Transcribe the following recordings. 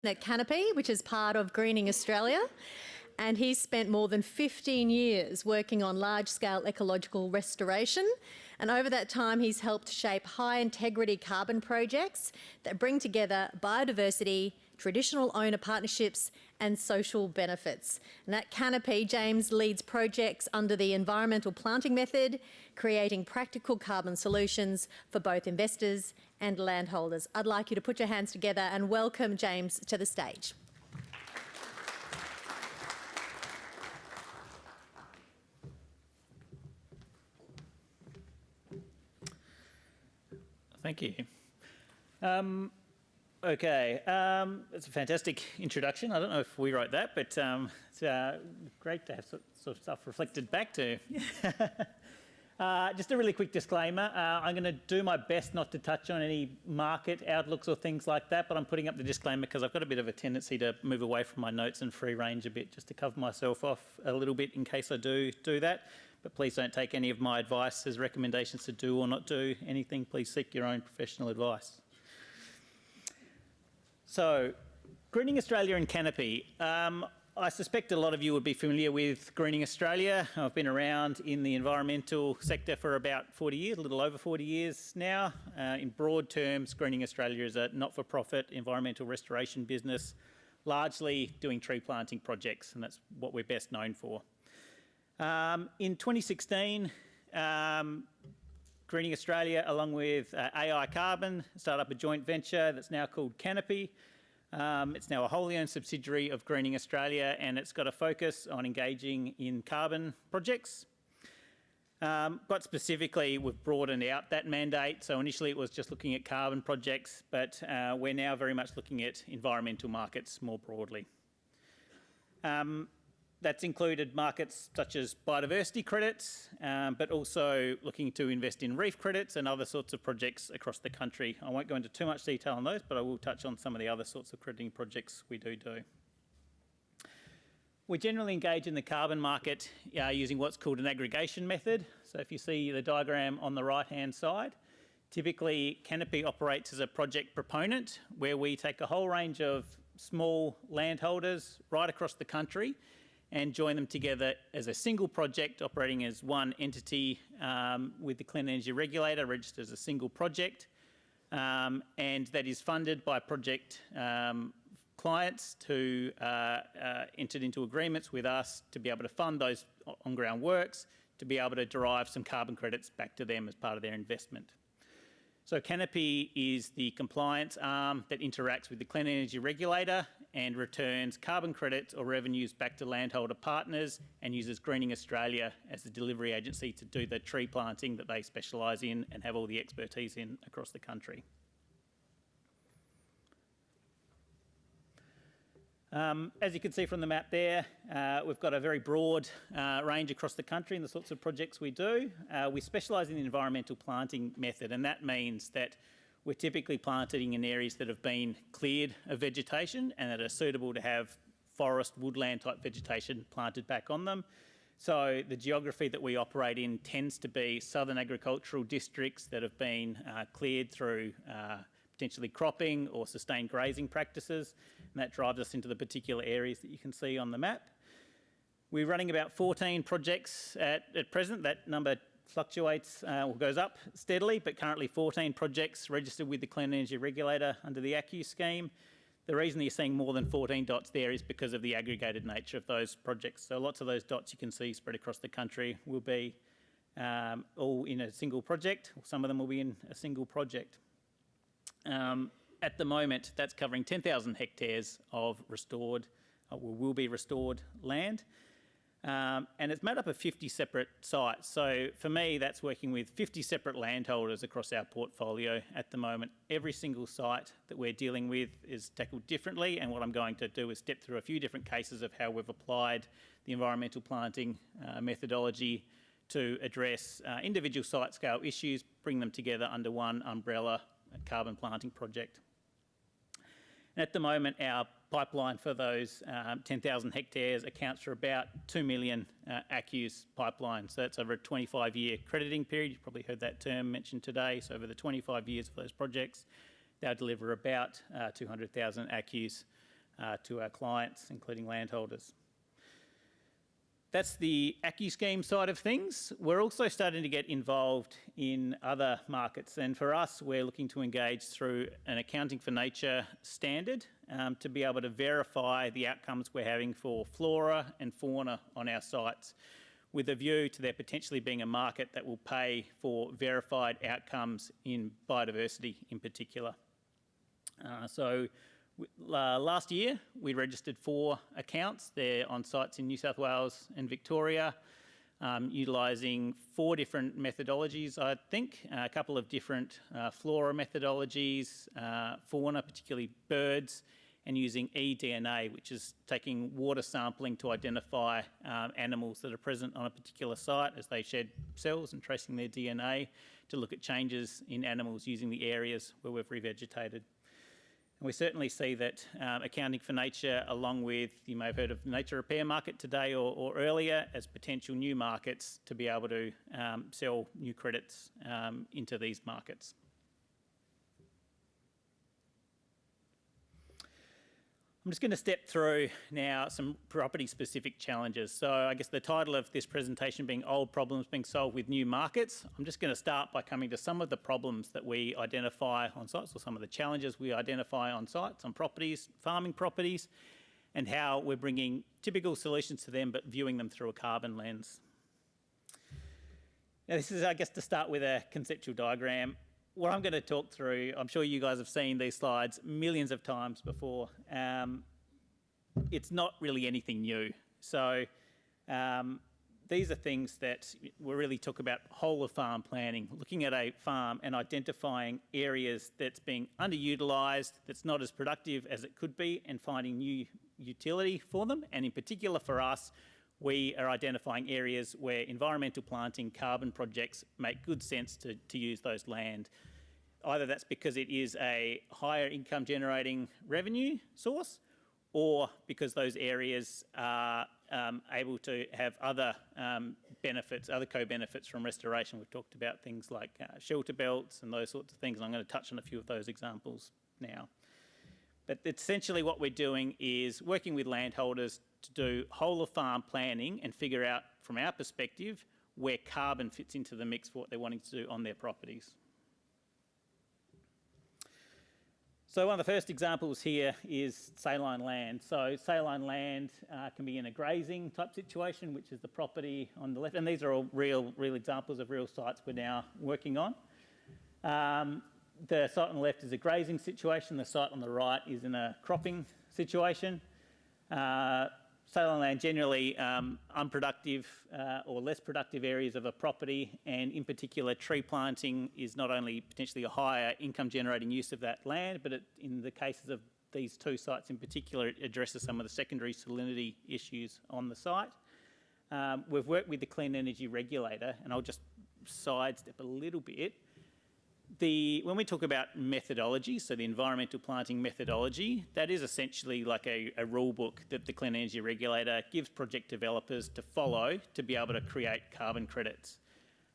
at Canopy, which is part of Greening Australia. And he's spent more than 15 years working on large-scale ecological restoration. And over that time, he's helped shape high-integrity carbon projects that bring together biodiversity, traditional owner partnerships and social benefits. And at Canopy, James leads projects under the environmental planting method, creating practical carbon solutions for both investors and landholders. I'd like you to put your hands together and welcome James to the stage. Thank you. Okay, it's a fantastic introduction. I don't know if we wrote that, but it's great to have sort of stuff reflected back to. Just a really quick disclaimer. I'm going to do my best not to touch on any market outlooks or things like that, but I'm putting up the disclaimer because I've got a bit of a tendency to move away from my notes and free range a bit just to cover myself off a little bit in case I do that. But please don't take any of my advice as recommendations to do or not do anything. Please seek your own professional advice. So, Greening Australia and Canopy. I suspect a lot of you would be familiar with Greening Australia. I've been around in the environmental sector for about 40 years, a little over 40 years now. In broad terms, Greening Australia is a not-for-profit environmental restoration business, largely doing tree planting projects, and that's what we're best known for. In 2016, Greening Australia, along with AI Carbon, started up a joint venture that's now called Canopy. It's now a wholly owned subsidiary of Greening Australia, and it's got a focus on engaging in carbon projects. But specifically, we've broadened out that mandate. So initially it was just looking at carbon projects, but we're now very much looking at environmental markets more broadly. That's included markets such as biodiversity credits, but also looking to invest in reef credits and other sorts of projects across the country. I won't go into too much detail on those, but I will touch on some of the other sorts of crediting projects we do. We generally engage in the carbon market using what's called an aggregation method. So if you see the diagram on the right-hand side, typically Canopy operates as a project proponent where we take a whole range of small landholders right across the country and join them together as a single project operating as one entity with the Clean Energy Regulator, registered as a single project, and that is funded by project clients who entered into agreements with us to be able to fund those on-ground works, to be able to derive some carbon credits back to them as part of their investment. So Canopy is the compliance arm that interacts with the Clean Energy Regulator and returns carbon credits or revenues back to landholder partners and uses Greening Australia as the delivery agency to do the tree planting that they specialise in and have all the expertise in across the country. As you can see from the map there, we've got a very broad range across the country in the sorts of projects we do. We specialise in the environmental planting method, and that means that we're typically planting in areas that have been cleared of vegetation and that are suitable to have forest, woodland type vegetation planted back on them. So the geography that we operate in tends to be southern agricultural districts that have been cleared through potentially cropping or sustained grazing practices, and that drives us into the particular areas that you can see on the map. We're running about 14 projects at present. That number fluctuates or goes up steadily, but currently 14 projects registered with the Clean Energy Regulator under the ACCU scheme. The reason you're seeing more than 14 dots there is because of the aggregated nature of those projects. So lots of those dots you can see spread across the country will be all in a single project, or some of them will be in a single project. At the moment, that's covering 10,000 hectares of restored, or will be restored land. And it's made up of 50 separate sites. So for me, that's working with 50 separate landholders across our portfolio at the moment. Every single site that we're dealing with is tackled differently, and what I'm going to do is step through a few different cases of how we've applied the environmental planting methodology to address individual site scale issues, bring them together under one umbrella carbon planting project. And at the moment, our pipeline for those 10,000 hectares accounts for about 2 million ACCUs pipeline. So that's over a 25-year crediting period. You've probably heard that term mentioned today. So over the 25 years of those projects, they'll deliver about 200,000 ACCUs to our clients, including landholders. That's the AccuScheme side of things. We're also starting to get involved in other markets, and for us, we're looking to engage through an accounting for nature standard to be able to verify the outcomes we're having for flora and fauna on our sites, with a view to there potentially being a market that will pay for verified outcomes in biodiversity in particular. Last year, we registered 4 accounts. They're on sites in New South Wales and Victoria, utilising 4 different methodologies, I think, a couple of different flora methodologies, fauna, particularly birds, and using eDNA, which is taking water sampling to identify animals that are present on a particular site as they shed cells, and tracing their DNA to look at changes in animals using the areas where we've revegetated. And we certainly see that accounting for nature, along with, you may have heard of the nature repair market today or earlier, as potential new markets to be able to sell new credits into these markets. I'm just going to step through now some property-specific challenges. So I guess the title of this presentation being Old Problems Being Solved with New Markets. I'm just going to start by coming to some of the problems that we identify on sites, or some of the challenges we identify on sites, on properties, farming properties, and how we're bringing typical solutions to them but viewing them through a carbon lens. Now this is, I guess, to start with a conceptual diagram. What I'm going to talk through, I'm sure you guys have seen these slides millions of times before. It's not really anything new. So these are things that we really talk about whole of farm planning, looking at a farm and identifying areas that's being underutilised, that's not as productive as it could be, and finding new utility for them. And in particular for us, we are identifying areas where environmental planting, carbon projects make good sense to use those land. Either that's because it is a higher income generating revenue source, or because those areas are able to have other benefits, other co-benefits from restoration. We've talked about things like shelter belts and those sorts of things, and I'm going to touch on a few of those examples now. But essentially what we're doing is working with landholders to do whole of farm planning and figure out, from our perspective, where carbon fits into the mix for what they're wanting to do on their properties. So one of the first examples here is saline land. So saline land can be in a grazing type situation, which is the property on the left. And these are all real examples of real sites we're now working on. The site on the left is a grazing situation. The site on the right is in a cropping situation. Saline land, generally unproductive or less productive areas of a property, and in particular tree planting is not only potentially a higher income generating use of that land, but in the cases of these 2 sites in particular, it addresses some of the secondary salinity issues on the site. We've worked with the Clean Energy Regulator, and I'll just sidestep a little bit. When we talk about methodology, so the environmental planting methodology, that is essentially like a rule book that the Clean Energy Regulator gives project developers to follow to be able to create carbon credits.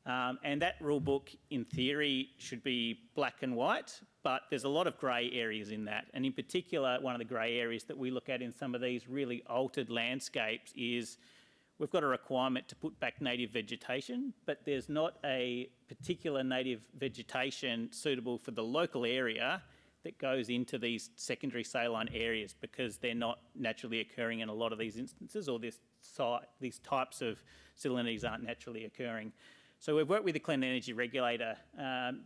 And that rule book, in theory, should be black and white, but there's a lot of grey areas in that. And in particular, one of the grey areas that we look at in some of these really altered landscapes is we've got a requirement to put back native vegetation, but there's not a particular native vegetation suitable for the local area that goes into these secondary saline areas, because they're not naturally occurring in a lot of these instances, or these types of salinities aren't naturally occurring. So we've worked with the Clean Energy Regulator,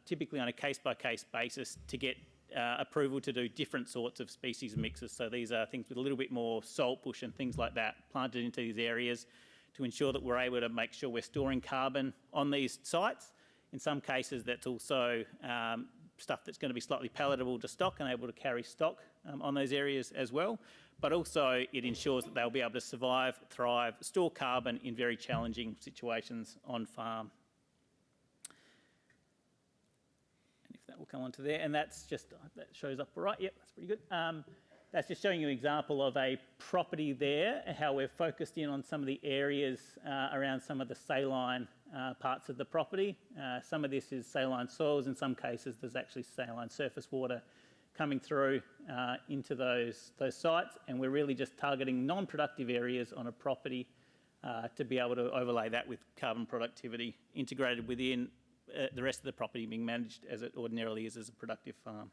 typically on a case-by-case basis, to get approval to do different sorts of species mixes. So these are things with a little bit more saltbush and things like that planted into these areas to ensure that we're able to make sure we're storing carbon on these sites. In some cases, that's also stuff that's going to be slightly palatable to stock and able to carry stock on those areas as well. But also it ensures that they'll be able to survive, thrive, store carbon in very challenging situations on farm. That will come onto there, and that's just, that shows up all right. Yep, that's pretty good. That's just showing you an example of a property there, how we've focused in on some of the areas around some of the saline parts of the property. Some of this is saline soils. In some cases, there's actually saline surface water coming through into those sites, and we're really just targeting non-productive areas on a property to be able to overlay that with carbon productivity integrated within the rest of the property being managed as it ordinarily is as a productive farm.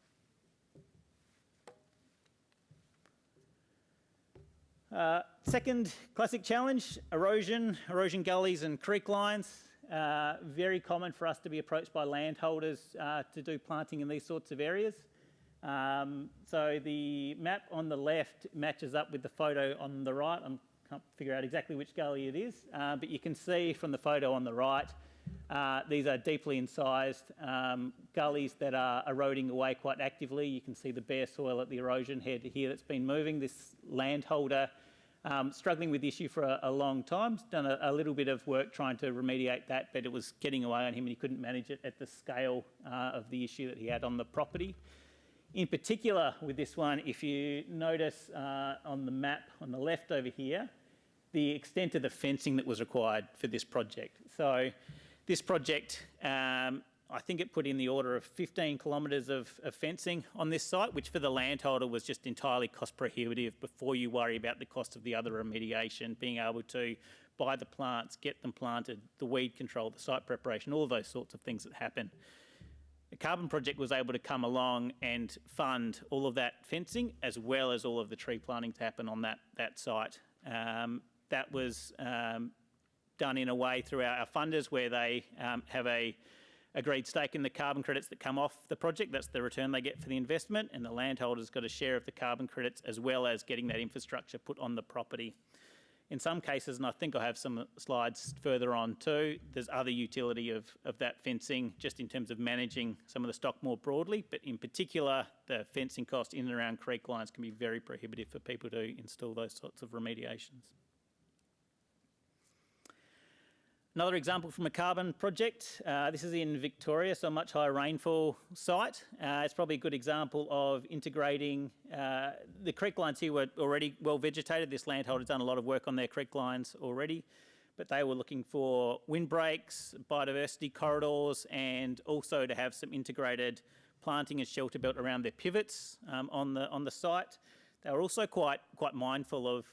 Second classic challenge, erosion gullies and creek lines. Very common for us to be approached by landholders to do planting in these sorts of areas. So the map on the left matches up with the photo on the right. I can't figure out exactly which gully it is, but you can see from the photo on the right, these are deeply incised gullies that are eroding away quite actively. You can see the bare soil at the erosion head here that's been moving. This landholder struggling with the issue for a long time. He's done a little bit of work trying to remediate that, but it was getting away on him and he couldn't manage it at the scale of the issue that he had on the property. In particular with this one, if you notice on the map on the left over here, the extent of the fencing that was required for this project. So this project, I think it put in the order of 15 kilometres of fencing on this site, which for the landholder was just entirely cost prohibitive before you worry about the cost of the other remediation, being able to buy the plants, get them planted, the weed control, the site preparation, all of those sorts of things that happen. The Carbon Project was able to come along and fund all of that fencing as well as all of the tree planting to happen on that site. That was done in a way through our funders where they have a agreed stake in the carbon credits that come off the project. That's the return they get for the investment, and the landholder's got a share of the carbon credits as well as getting that infrastructure put on the property. In some cases, and I think I have some slides further on too, there's other utility of that fencing just in terms of managing some of the stock more broadly, but in particular the fencing cost in and around creek lines can be very prohibitive for people to install those sorts of remediations. Another example from a carbon project, this is in Victoria, so a much higher rainfall site. It's probably a good example of integrating, the creek lines here were already well vegetated. This landholder's done a lot of work on their creek lines already, but they were looking for windbreaks, biodiversity corridors, and also to have some integrated planting and shelter belt around their pivots on the site. They were also quite mindful of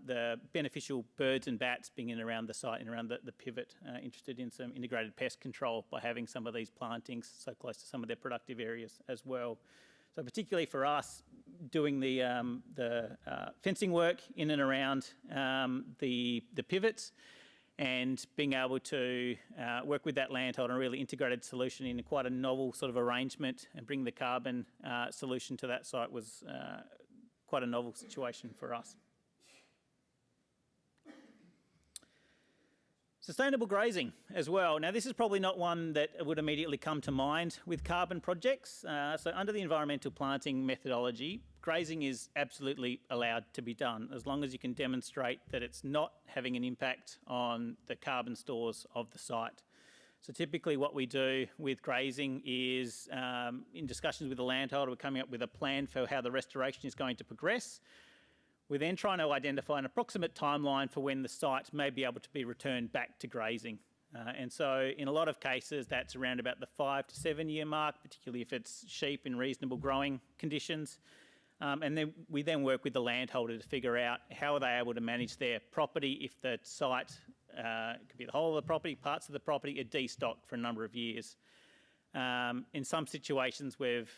the beneficial birds and bats being in around the site and around the pivot, interested in some integrated pest control by having some of these plantings so close to some of their productive areas as well. So particularly for us, doing the fencing work in and around the pivots and being able to work with that landholder on a really integrated solution in quite a novel sort of arrangement and bring the carbon solution to that site was quite a novel situation for us. Sustainable grazing as well. Now this is probably not one that would immediately come to mind with carbon projects. So under the environmental planting methodology, grazing is absolutely allowed to be done as long as you can demonstrate that it's not having an impact on the carbon stores of the site. So typically what we do with grazing is, in discussions with the landholder, we're coming up with a plan for how the restoration is going to progress. We're then trying to identify an approximate timeline for when the site may be able to be returned back to grazing. And so in a lot of cases, that's around about the 5 to 7 year mark, particularly if it's sheep in reasonable growing conditions. And then we work with the landholder to figure out how are they able to manage their property if the site, it could be the whole of the property, parts of the property, are destocked for a number of years. In some situations, we've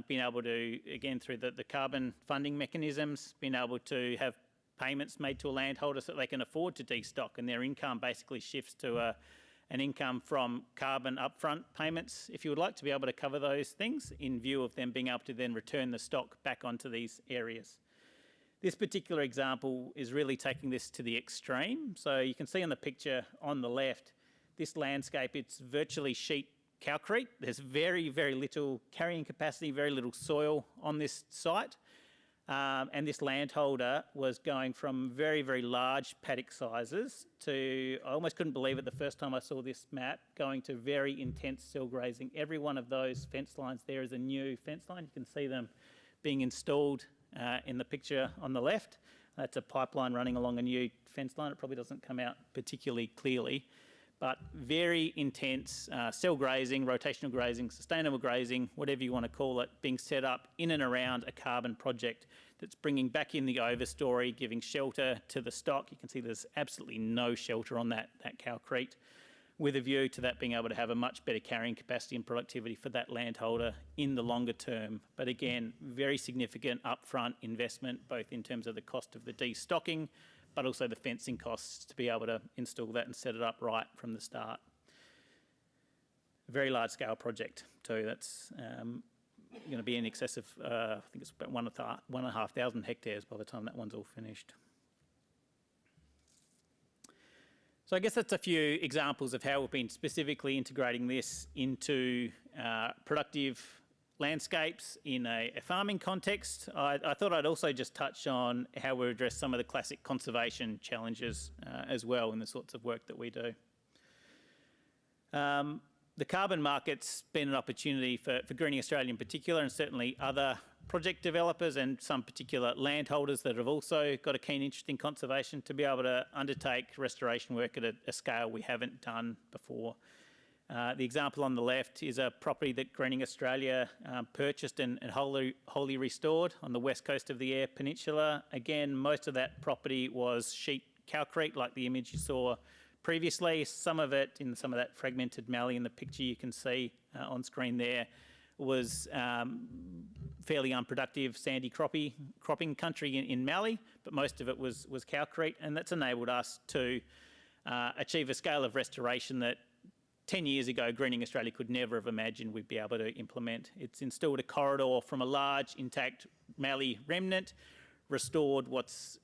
been able to, again, through the carbon funding mechanisms, been able to have payments made to a landholder so that they can afford to destock, and their income basically shifts to an income from carbon upfront payments, if you would like, to be able to cover those things in view of them being able to then return the stock back onto these areas. This particular example is really taking this to the extreme. So you can see on the picture on the left, this landscape, it's virtually sheet cowcrete. There's very, very little carrying capacity, very little soil on this site. And this landholder was going from very, very large paddock sizes to, I almost couldn't believe it the first time I saw this map, going to very intense sill grazing. Every one of those fence lines there is a new fence line. You can see them being installed in the picture on the left. That's a pipeline running along a new fence line. It probably doesn't come out particularly clearly. but very intense cell grazing, rotational grazing, sustainable grazing, whatever you want to call it, being set up in and around a carbon project that's bringing back in the overstory, giving shelter to the stock. You can see there's absolutely no shelter on that cowcrete, with a view to that being able to have a much better carrying capacity and productivity for that landholder in the longer term. But again, very significant upfront investment, both in terms of the cost of the destocking, but also the fencing costs to be able to install that and set it up right from the start. A very large scale project too. That's going to be in excess of, I think it's about 1,500 hectares by the time that one's all finished. So I guess that's a few examples of how we've been specifically integrating this into productive landscapes in a farming context. I thought I'd also just touch on how we address some of the classic conservation challenges as well in the sorts of work that we do. The carbon market's been an opportunity for Greening Australia in particular, and certainly other project developers and some particular landholders that have also got a keen interest in conservation, to be able to undertake restoration work at a scale we haven't done before. The example on the left is a property that Greening Australia purchased and wholly restored on the west coast of the Eyre Peninsula. Again, most of that property was sheep cowcrete, like the image you saw previously. Some of it, in some of that fragmented mallee in the picture you can see on screen there, was fairly unproductive sandy cropping country in mallee, but most of it was cowcrete, and that's enabled us to achieve a scale of restoration that 10 years ago Greening Australia could never have imagined we'd be able to implement. It's installed a corridor from a large intact mallee remnant, restored what's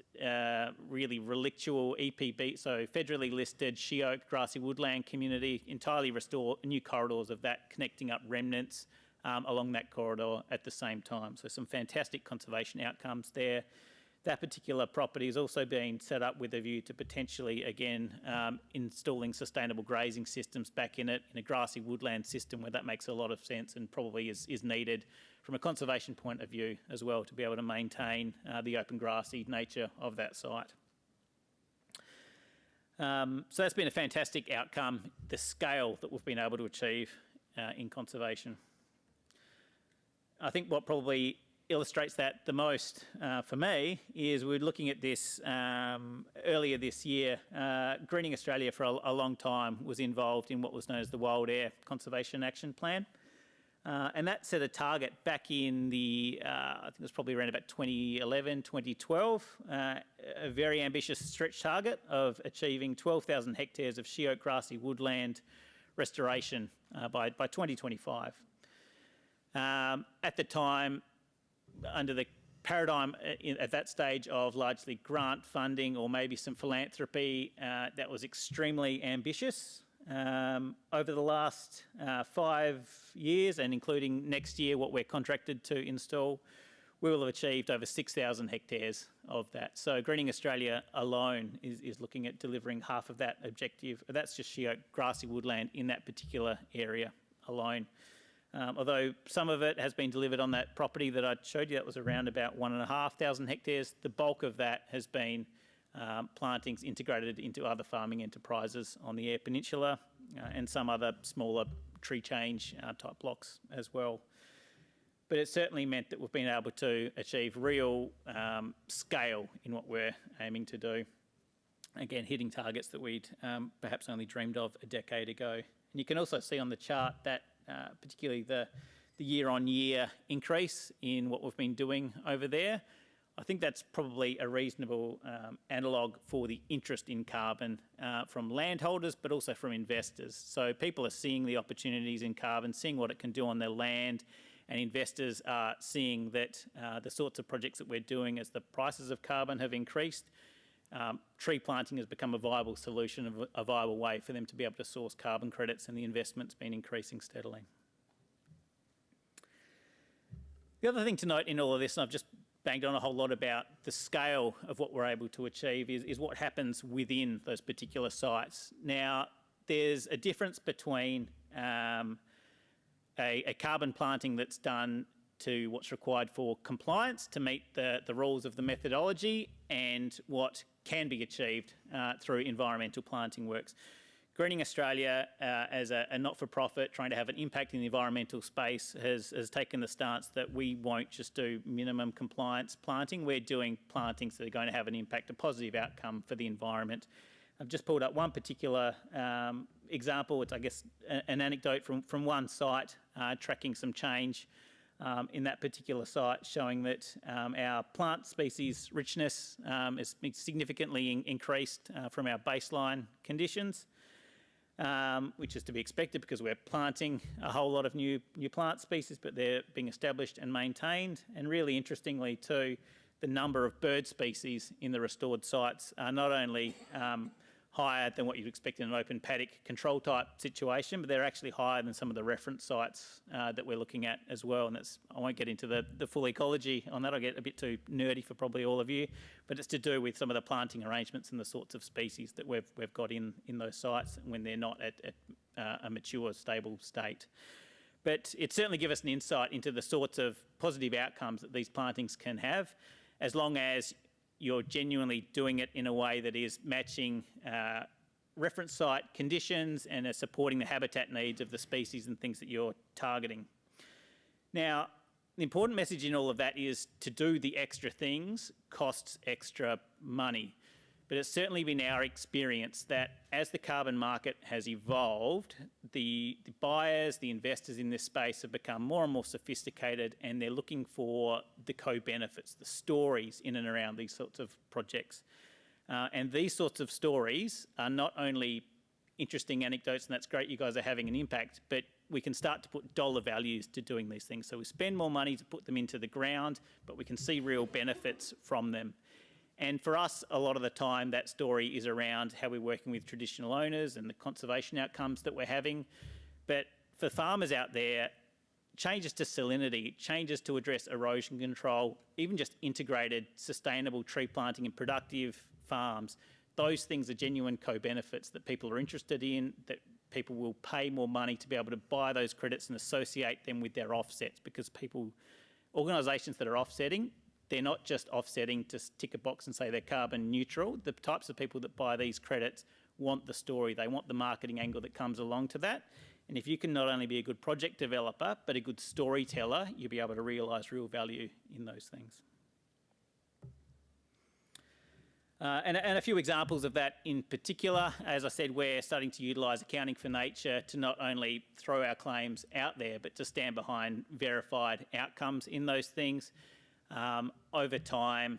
really relictual EPB, so federally listed she-oak grassy woodland community, entirely restore new corridors of that, connecting up remnants along that corridor at the same time. So some fantastic conservation outcomes there. That particular property is also being set up with a view to potentially, again, installing sustainable grazing systems back in it, in a grassy woodland system where that makes a lot of sense and probably is needed from a conservation point of view as well, to be able to maintain the open grassy nature of that site. So that's been a fantastic outcome, the scale that we've been able to achieve in conservation. I think what probably illustrates that the most for me is we're looking at this earlier this year. Greening Australia for a long time was involved in what was known as the Wild Air Conservation Action Plan. And that set a target back in the, I think it was probably around about 2011, 2012, a very ambitious stretch target of achieving 12,000 hectares of she-oak grassy woodland restoration by 2025. At the time, under the paradigm at that stage of largely grant funding or maybe some philanthropy, that was extremely ambitious. Over the last 5 years, and including next year what we're contracted to install, we will have achieved over 6,000 hectares of that. So Greening Australia alone is looking at delivering half of that objective. That's just she-oak grassy woodland in that particular area alone. Although some of it has been delivered on that property that I showed you, that was around about 1,500 hectares. The bulk of that has been plantings integrated into other farming enterprises on the Eyre Peninsula and some other smaller tree change type blocks as well. But it certainly meant that we've been able to achieve real scale in what we're aiming to do. Again, hitting targets that we'd perhaps only dreamed of a decade ago. And you can also see on the chart that particularly the year-on-year increase in what we've been doing over there. I think that's probably a reasonable analogue for the interest in carbon from landholders, but also from investors. So people are seeing the opportunities in carbon, seeing what it can do on their land, and investors are seeing that the sorts of projects that we're doing, as the prices of carbon have increased, tree planting has become a viable solution, a viable way for them to be able to source carbon credits, and the investment's been increasing steadily. The other thing to note in all of this, and I've just banged on a whole lot about the scale of what we're able to achieve, is what happens within those particular sites. Now, there's a difference between a carbon planting that's done to what's required for compliance to meet the rules of the methodology and what can be achieved through environmental planting works. Greening Australia, as a not-for-profit trying to have an impact in the environmental space, has taken the stance that we won't just do minimum compliance planting. We're doing plantings that are going to have an impact, a positive outcome for the environment. I've just pulled up one particular example. It's, I guess, an anecdote from one site tracking some change in that particular site, showing that our plant species richness has been significantly increased from our baseline conditions. Which is to be expected because we're planting a whole lot of new plant species, but they're being established and maintained. And really interestingly too, the number of bird species in the restored sites are not only higher than what you'd expect in an open paddock control type situation, but they're actually higher than some of the reference sites that we're looking at as well. And that's, I won't get into the full ecology on that. I'll get a bit too nerdy for probably all of you, but it's to do with some of the planting arrangements and the sorts of species that we've got in those sites when they're not at a mature, stable state. But it certainly gives us an insight into the sorts of positive outcomes that these plantings can have, as long as you're genuinely doing it in a way that is matching reference site conditions and are supporting the habitat needs of the species and things that you're targeting. Now, the important message in all of that is to do the extra things costs extra money. But it's certainly been our experience that as the carbon market has evolved, the buyers, the investors in this space have become more and more sophisticated, and they're looking for the co-benefits, the stories in and around these sorts of projects. And these sorts of stories are not only interesting anecdotes, and that's great, you guys are having an impact, but we can start to put dollar values to doing these things. So we spend more money to put them into the ground, but we can see real benefits from them. And for us, a lot of the time, that story is around how we're working with traditional owners and the conservation outcomes that we're having. But for farmers out there, changes to salinity, changes to address erosion control, even just integrated, sustainable tree planting and productive farms, those things are genuine co-benefits that people are interested in, that people will pay more money to be able to buy those credits and associate them with their offsets, because organisations that are offsetting, they're not just offsetting to tick a box and say they're carbon neutral. The types of people that buy these credits want the story. They want the marketing angle that comes along to that. And if you can not only be a good project developer, but a good storyteller, you'll be able to realise real value in those things. And a few examples of that in particular. As I said, we're starting to utilise accounting for nature to not only throw our claims out there, but to stand behind verified outcomes in those things. Over time,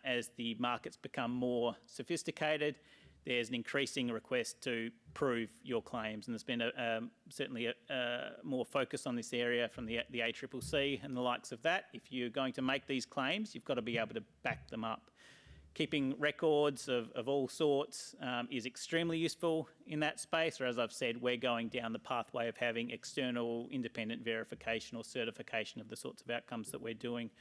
as the markets become more sophisticated, there's an increasing request to prove your claims, and there's been certainly a more focus on this area from the ACCC and the likes of that. If you're going to make these claims, you've got to be able to back them up. Keeping records of all sorts is extremely useful in that space, or as I've said, we're going down the pathway of having external independent verification or certification of the sorts of outcomes that we're doing.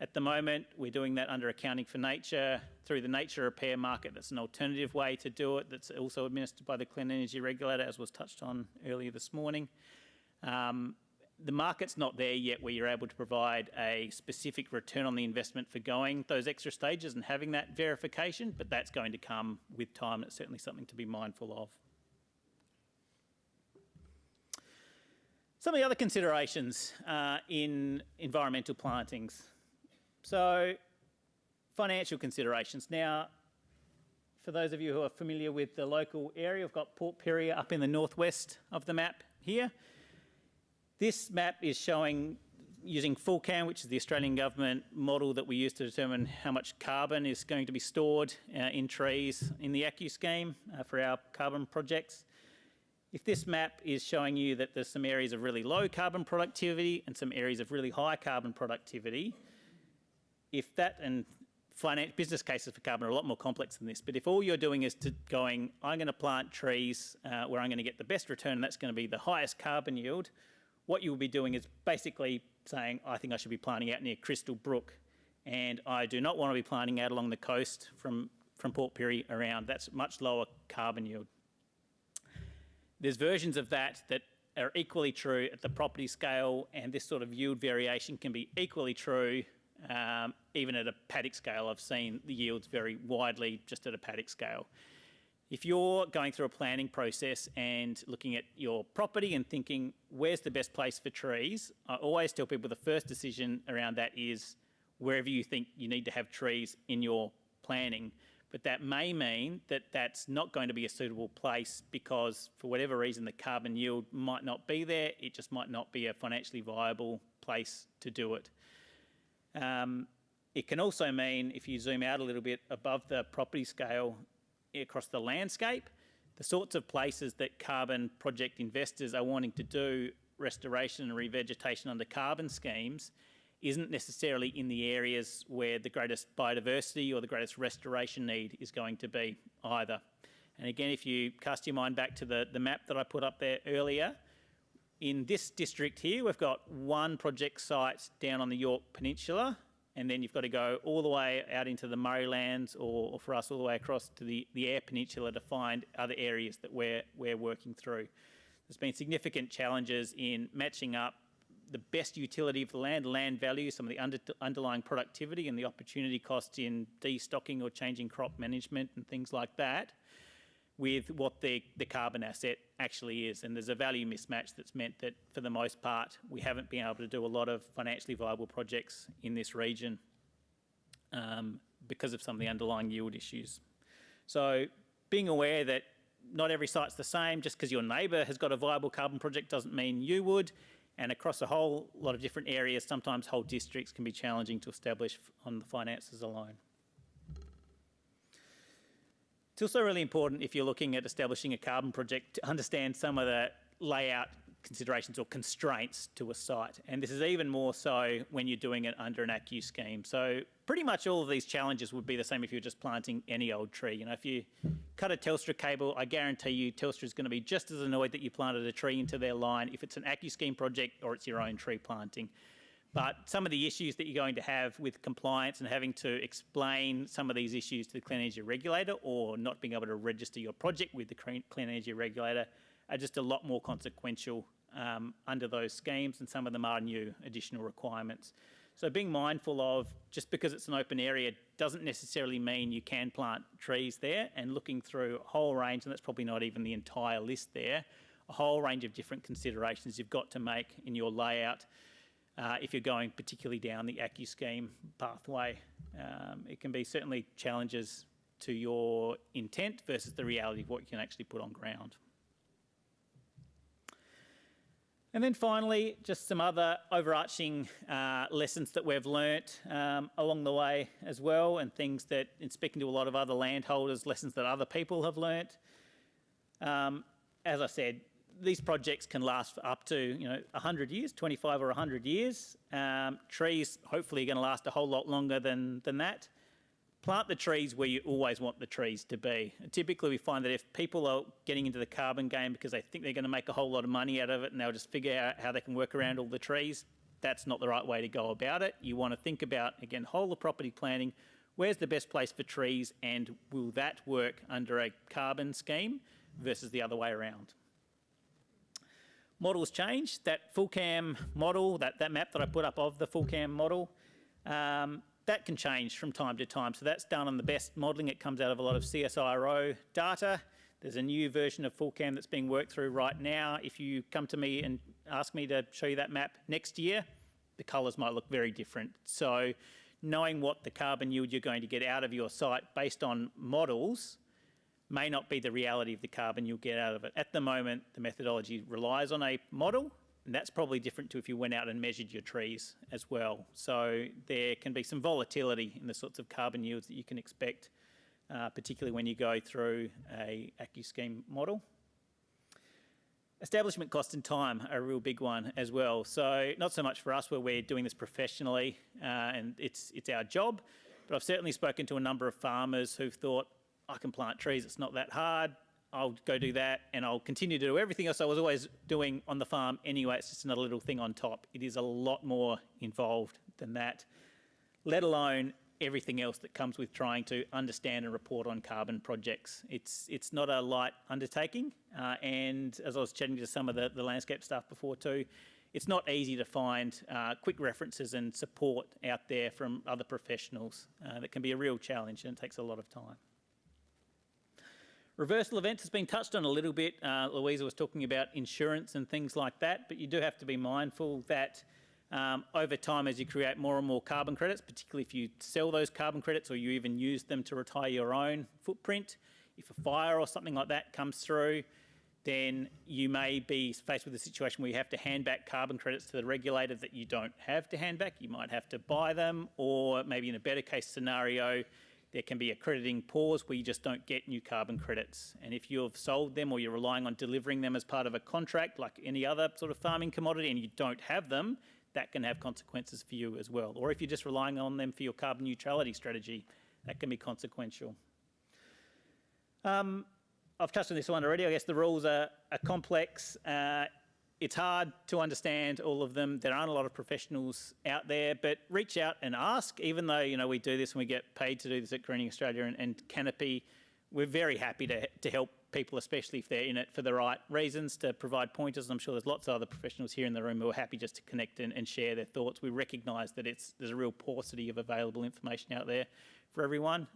At the moment, we're doing that under accounting for nature through the nature repair market. That's an alternative way to do it that's also administered by the Clean Energy Regulator, as was touched on earlier this morning. The market's not there yet where you're able to provide a specific return on the investment for going those extra stages and having that verification, but that's going to come with time. It's certainly something to be mindful of. Some of the other considerations in environmental plantings. So, financial considerations. Now, for those of you who are familiar with the local area, we've got Port Pirie up in the northwest of the map here. This map is showing, using FullCAN, which is the Australian government model that we use to determine how much carbon is going to be stored in trees in the ACCU scheme for our carbon projects. If this map is showing you that there's some areas of really low carbon productivity and some areas of really high carbon productivity, if that, and business cases for carbon are a lot more complex than this, but if all you're doing is I'm going to plant trees where I'm going to get the best return and that's going to be the highest carbon yield, what you will be doing is basically saying, I think I should be planting out near Crystal Brook, and I do not want to be planting out along the coast from Port Pirie around. That's much lower carbon yield. There's versions of that are equally true at the property scale, and this sort of yield variation can be equally true even at a paddock scale. I've seen the yields vary widely just at a paddock scale. If you're going through a planning process and looking at your property and thinking, where's the best place for trees? I always tell people the first decision around that is wherever you think you need to have trees in your planning. But that may mean that that's not going to be a suitable place because for whatever reason the carbon yield might not be there. It just might not be a financially viable place to do it. It can also mean, if you zoom out a little bit above the property scale, across the landscape, the sorts of places that carbon project investors are wanting to do restoration and revegetation under carbon schemes isn't necessarily in the areas where the greatest biodiversity or the greatest restoration need is going to be either. And again, if you cast your mind back to the map that I put up there earlier, in this district here, we've got one project site down on the Yorke Peninsula, and then you've got to go all the way out into the Murraylands or for us all the way across to the Eyre Peninsula to find other areas that we're working through. There's been significant challenges in matching up the best utility of the land value, some of the underlying productivity and the opportunity costs in destocking or changing crop management and things like that, with what the carbon asset actually is. And there's a value mismatch that's meant that, for the most part, we haven't been able to do a lot of financially viable projects in this region because of some of the underlying yield issues. So being aware that not every site's the same, just because your neighbour has got a viable carbon project doesn't mean you would. And across a whole lot of different areas, sometimes whole districts can be challenging to establish on the finances alone. It's also really important, if you're looking at establishing a carbon project, to understand some of the layout considerations or constraints to a site. And this is even more so when you're doing it under an ACCU scheme. So pretty much all of these challenges would be the same if you're just planting any old tree. You know, if you cut a Telstra cable, I guarantee you Telstra is going to be just as annoyed that you planted a tree into their line if it's an ACCU scheme project or it's your own tree planting. But some of the issues that you're going to have with compliance and having to explain some of these issues to the Clean Energy Regulator or not being able to register your project with the Clean Energy Regulator are just a lot more consequential under those schemes, and some of them are new additional requirements. So being mindful of, just because it's an open area doesn't necessarily mean you can plant trees there, and looking through a whole range, and that's probably not even the entire list there, a whole range of different considerations you've got to make in your layout if you're going particularly down the ACCU scheme pathway. It can be certainly challenges to your intent versus the reality of what you can actually put on ground. And then finally, just some other overarching lessons that we've learnt along the way as well, and things that, in speaking to a lot of other landholders, lessons that other people have learnt. As I said, these projects can last for up to 100 years, 25 or 100 years. Trees hopefully are going to last a whole lot longer than that. Plant the trees where you always want the trees to be. And typically we find that if people are getting into the carbon game because they think they're going to make a whole lot of money out of it and they'll just figure out how they can work around all the trees, that's not the right way to go about it. You want to think about, again, whole of property planning, where's the best place for trees, and will that work under a carbon scheme versus the other way around. Models change. That full cam model, that map that I put up of the full cam model, that can change from time to time. So that's done on the best modelling. It comes out of a lot of CSIRO data. There's a new version of full cam that's being worked through right now. If you come to me and ask me to show you that map next year, the colours might look very different. So knowing what the carbon yield you're going to get out of your site based on models may not be the reality of the carbon you'll get out of it. At the moment, the methodology relies on a model, and that's probably different to if you went out and measured your trees as well. So there can be some volatility in the sorts of carbon yields that you can expect, particularly when you go through a ACCU scheme model. Establishment cost and time are a real big one as well. So not so much for us where we're doing this professionally and it's our job, but I've certainly spoken to a number of farmers who've thought, I can plant trees, it's not that hard, I'll go do that, and I'll continue to do everything else I was always doing on the farm anyway. It's just another little thing on top. It is a lot more involved than that, let alone everything else that comes with trying to understand and report on carbon projects. It's not a light undertaking, and as I was chatting to some of the landscape staff before too, it's not easy to find quick references and support out there from other professionals. That can be a real challenge, and it takes a lot of time. Reversal events has been touched on a little bit. Louisa was talking about insurance and things like that, but you do have to be mindful that over time, as you create more and more carbon credits, particularly if you sell those carbon credits or you even use them to retire your own footprint, if a fire or something like that comes through, then you may be faced with a situation where you have to hand back carbon credits to the regulator that you don't have to hand back. You might have to buy them, or maybe in a better case scenario, there can be a crediting pause where you just don't get new carbon credits. And if you've sold them or you're relying on delivering them as part of a contract, like any other sort of farming commodity, and you don't have them, that can have consequences for you as well. Or if you're just relying on them for your carbon neutrality strategy, that can be consequential. I've touched on this one already. I guess the rules are complex. It's hard to understand all of them. There aren't a lot of professionals out there, but reach out and ask. Even though, you know, we do this and we get paid to do this at Greening Australia and Canopy, we're very happy to help people, especially if they're in it for the right reasons, to provide pointers. I'm sure there's lots of other professionals here in the room who are happy just to connect and share their thoughts. We recognise that there's a real paucity of available information out there for everyone.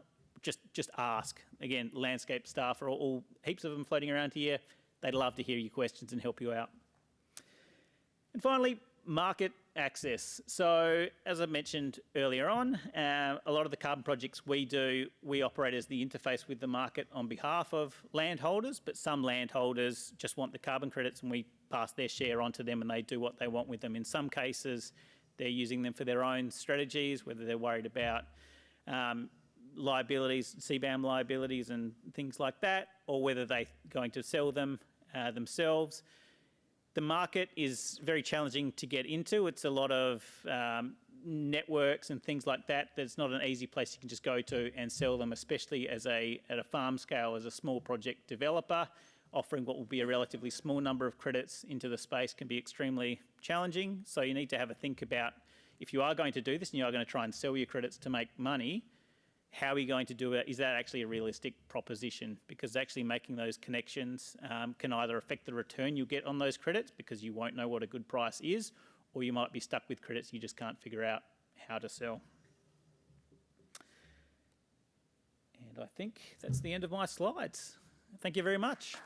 Just ask. Again, landscape staff are all heaps of them floating around here. They'd love to hear your questions and help you out. And finally, market access. So as I mentioned earlier on, a lot of the carbon projects we do, we operate as the interface with the market on behalf of landholders, but some landholders just want the carbon credits and we pass their share on to them and they do what they want with them. In some cases, they're using them for their own strategies, whether they're worried about liabilities, CBAM liabilities and things like that, or whether they're going to sell them themselves. The market is very challenging to get into. It's a lot of networks and things like that. There's not an easy place you can just go to and sell them, especially at a farm scale as a small project developer. Offering what will be a relatively small number of credits into the space can be extremely challenging. So you need to have a think about, if you are going to do this and you are going to try and sell your credits to make money, how are you going to do it? Is that actually a realistic proposition? Because actually making those connections can either affect the return you get on those credits because you won't know what a good price is, or you might be stuck with credits you just can't figure out how to sell. And I think that's the end of my slides. Thank you very much.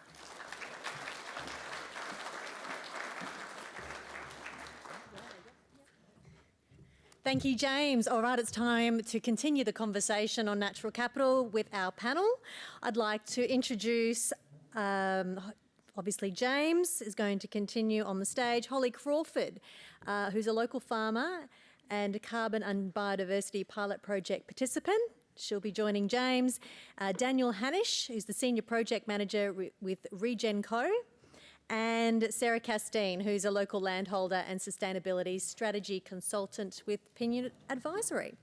Thank you, James. All right, it's time to continue the conversation on natural capital with our panel. I'd like to introduce, obviously James is going to continue on the stage, Holly Crawford, who's a local farmer and a carbon and biodiversity pilot project participant. She'll be joining James. Daniel Hanisch, who's the Senior Project Manager with RegenCo. And Sarah Castine, who's a local landholder and sustainability strategy consultant with Pinion Advisory.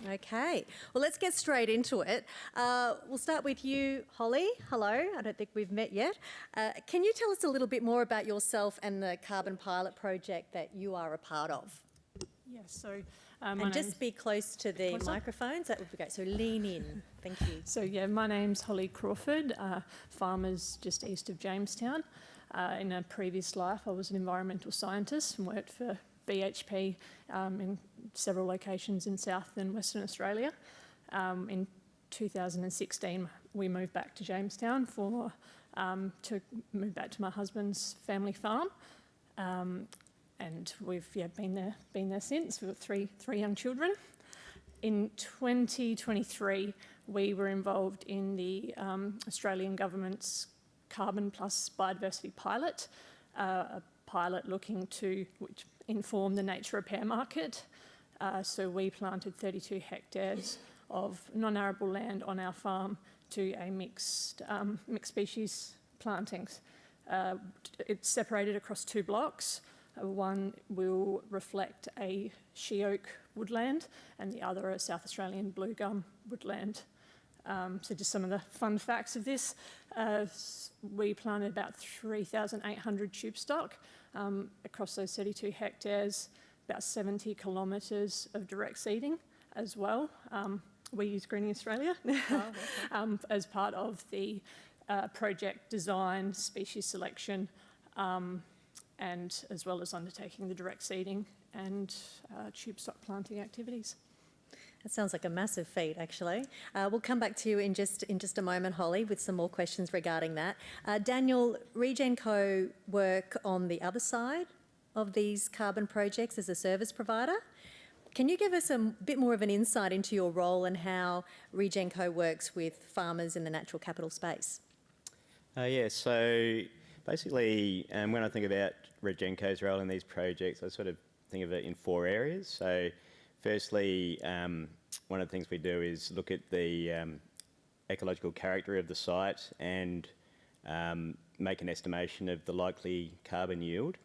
Okay, well, let's get straight into it. We'll start with you, Holly. Hello, I don't think we've met yet. Can you tell us a little bit more about yourself and the carbon pilot project that you are a part of? Yes, so and just be close to the microphones, that would be great. So lean in, thank you. So yeah, my name's Holly Crawford, farmers just east of Jamestown. In a previous life, I was an environmental scientist and worked for BHP in several locations in South and Western Australia. In 2016, we moved back to Jamestown to move back to my husband's family farm. And we've been there since. We've got three young children. In 2023, we were involved in the Australian government's Carbon Plus Biodiversity Pilot, a pilot looking to inform the nature repair market. So we planted 32 hectares of non-arable land on our farm to a mixed species plantings. It's separated across 2 blocks. One will reflect a she oak woodland and the other a South Australian blue gum woodland. So just some of the fun facts of this. We planted about 3,800 tube stock across those 32 hectares, about 70 kilometres of direct seeding as well. We use Greening Australia as part of the project design, species selection, and as well as undertaking the direct seeding and tube stock planting activities. That sounds like a massive feat, actually. We'll come back to you in just a moment, Holly, with some more questions regarding that. Daniel, RegenCo work on the other side of these carbon projects as a service provider. Can you give us a bit more of an insight into your role and how RegenCo works with farmers in the natural capital space? Yeah, so basically when I think about RegenCo's role in these projects, I sort of think of it in 4 areas. So firstly, one of the things we do is look at the ecological character of the site and make an estimation of the likely carbon yield.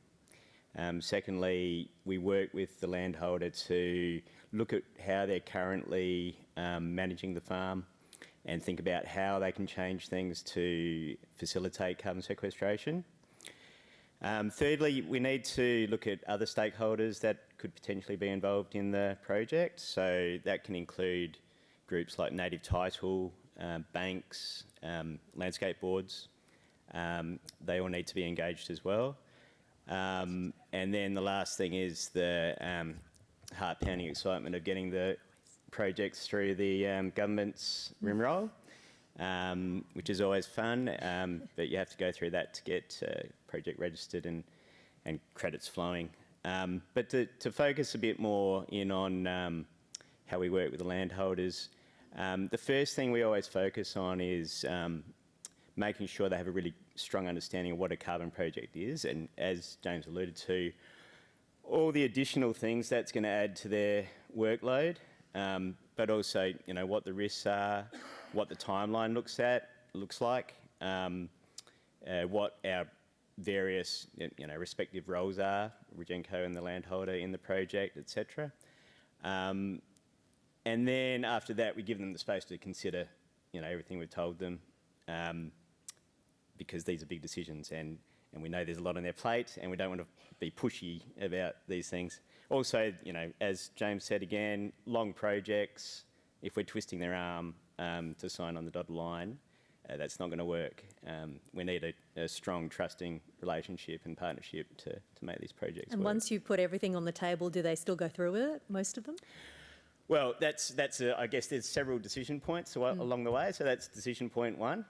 Secondly, we work with the landholder to look at how they're currently managing the farm and think about how they can change things to facilitate carbon sequestration. Thirdly, we need to look at other stakeholders that could potentially be involved in the project. So that can include groups like native title, banks, landscape boards. They all need to be engaged as well. And then the last thing is the heart-pounding excitement of getting the projects through the government's rimroll, which is always fun, but you have to go through that to get project registered and credits flowing. But to focus a bit more in on how we work with the landholders, the first thing we always focus on is making sure they have a really strong understanding of what a carbon project is, and as James alluded to, all the additional things that's going to add to their workload, but also, you know, what the risks are, what the timeline looks like, what our various, you know, respective roles are, RegenCo and the landholder in the project, etc. And then after that, we give them the space to consider, you know, everything we've told them, because these are big decisions, and we know there's a lot on their plate, and we don't want to be pushy about these things. Also, you know, as James said again, long projects, if we're twisting their arm to sign on the dotted line, that's not going to work. We need a strong, trusting relationship and partnership to make these projects work. And once you put everything on the table, do they still go through with it, most of them? Well, I guess there's several decision points along the way, so that's decision point 1.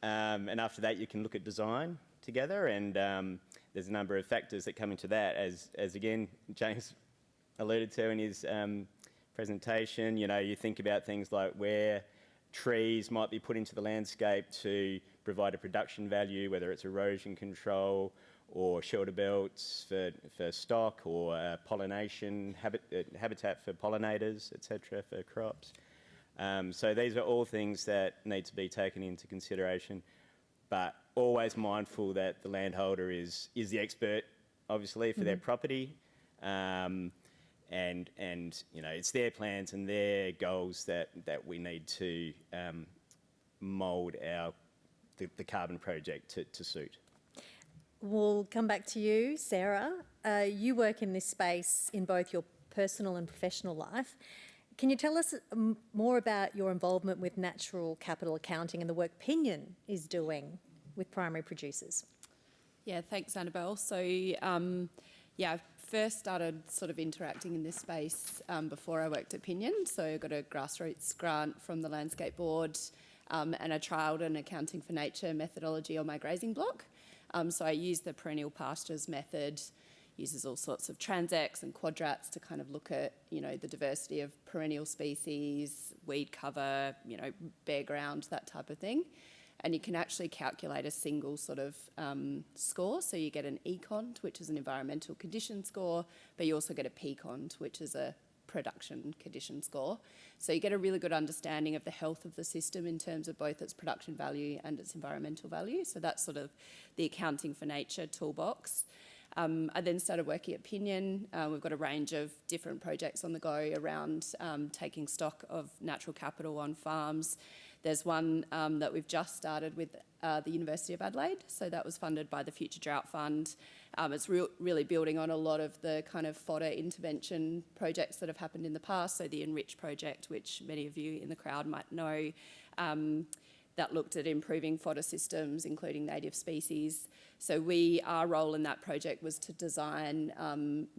And after that, you can look at design together, and there's a number of factors that come into that, as again, James alluded to in his presentation. You know, you think about things like where trees might be put into the landscape to provide a production value, whether it's erosion control or shelter belts for stock, or pollination, habitat for pollinators, etc., for crops. So these are all things that need to be taken into consideration, but always mindful that the landholder is the expert, obviously, for their property, and you know, it's their plans and their goals that we need to mould the carbon project to suit. We'll come back to you, Sarah. You work in this space in both your personal and professional life. Can you tell us more about your involvement with natural capital accounting and the work Pinion is doing with primary producers? Yeah, thanks, Annabelle. So, I first started sort of interacting in this space before I worked at Pinion. So I got a grassroots grant from the Landscape Board, and I trialled an accounting for nature methodology on my grazing block. So I used the perennial pastures method, uses all sorts of transects and quadrats to kind of look at, you know, the diversity of perennial species, weed cover, you know, bare ground, that type of thing. And you can actually calculate a single sort of score. So you get an ECONT, which is an environmental condition score, but you also get a PCONT, which is a production condition score. So you get a really good understanding of the health of the system in terms of both its production value and its environmental value. So that's sort of the accounting for nature toolbox. I then started working at Pinion. We've got a range of different projects on the go around taking stock of natural capital on farms. There's one that we've just started with the University of Adelaide. So that was funded by the Future Drought Fund. It's really building on a lot of the kind of fodder intervention projects that have happened in the past. So the Enrich project, which many of you in the crowd might know, that looked at improving fodder systems, including native species. So our role in that project was to design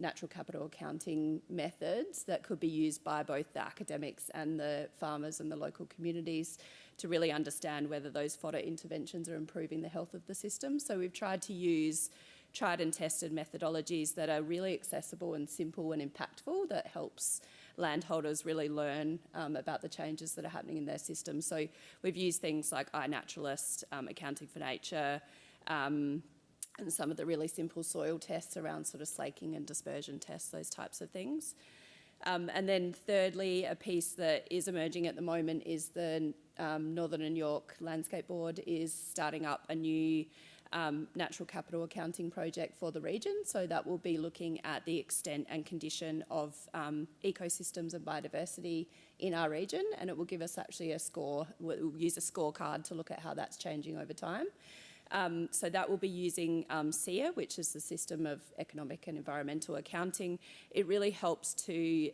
natural capital accounting methods that could be used by both the academics and the farmers and the local communities to really understand whether those fodder interventions are improving the health of the system. So we've tried to use tried and tested methodologies that are really accessible and simple and impactful, that helps landholders really learn about the changes that are happening in their system. So we've used things like iNaturalist, Accounting for Nature, and some of the really simple soil tests around sort of slaking and dispersion tests, those types of things. And then thirdly, a piece that is emerging at the moment is the Northern and Yorke Landscape Board is starting up a new natural capital accounting project for the region. So that will be looking at the extent and condition of ecosystems and biodiversity in our region, and it will give us actually a score. We'll use a scorecard to look at how that's changing over time. So that will be using SEER, which is the System of Economic and Environmental Accounting. It really helps to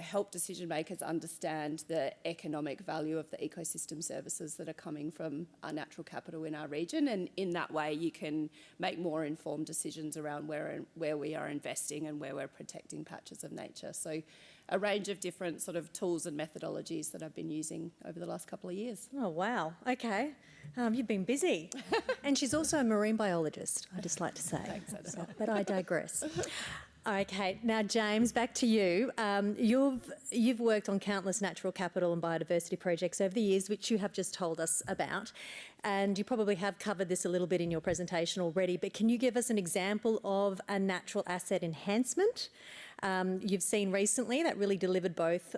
help decision makers understand the economic value of the ecosystem services that are coming from our natural capital in our region, and in that way you can make more informed decisions around where we are investing and where we're protecting patches of nature. So a range of different sort of tools and methodologies that I've been using over the last couple of years. Oh, wow. Okay. You've been busy. And she's also a marine biologist, I'd just like to say. Thanks, Annabelle. So, but I digress. Okay, now James, back to you. You've worked on countless natural capital and biodiversity projects over the years, which you have just told us about, and you probably have covered this a little bit in your presentation already, but can you give us an example of a natural asset enhancement you've seen recently that really delivered both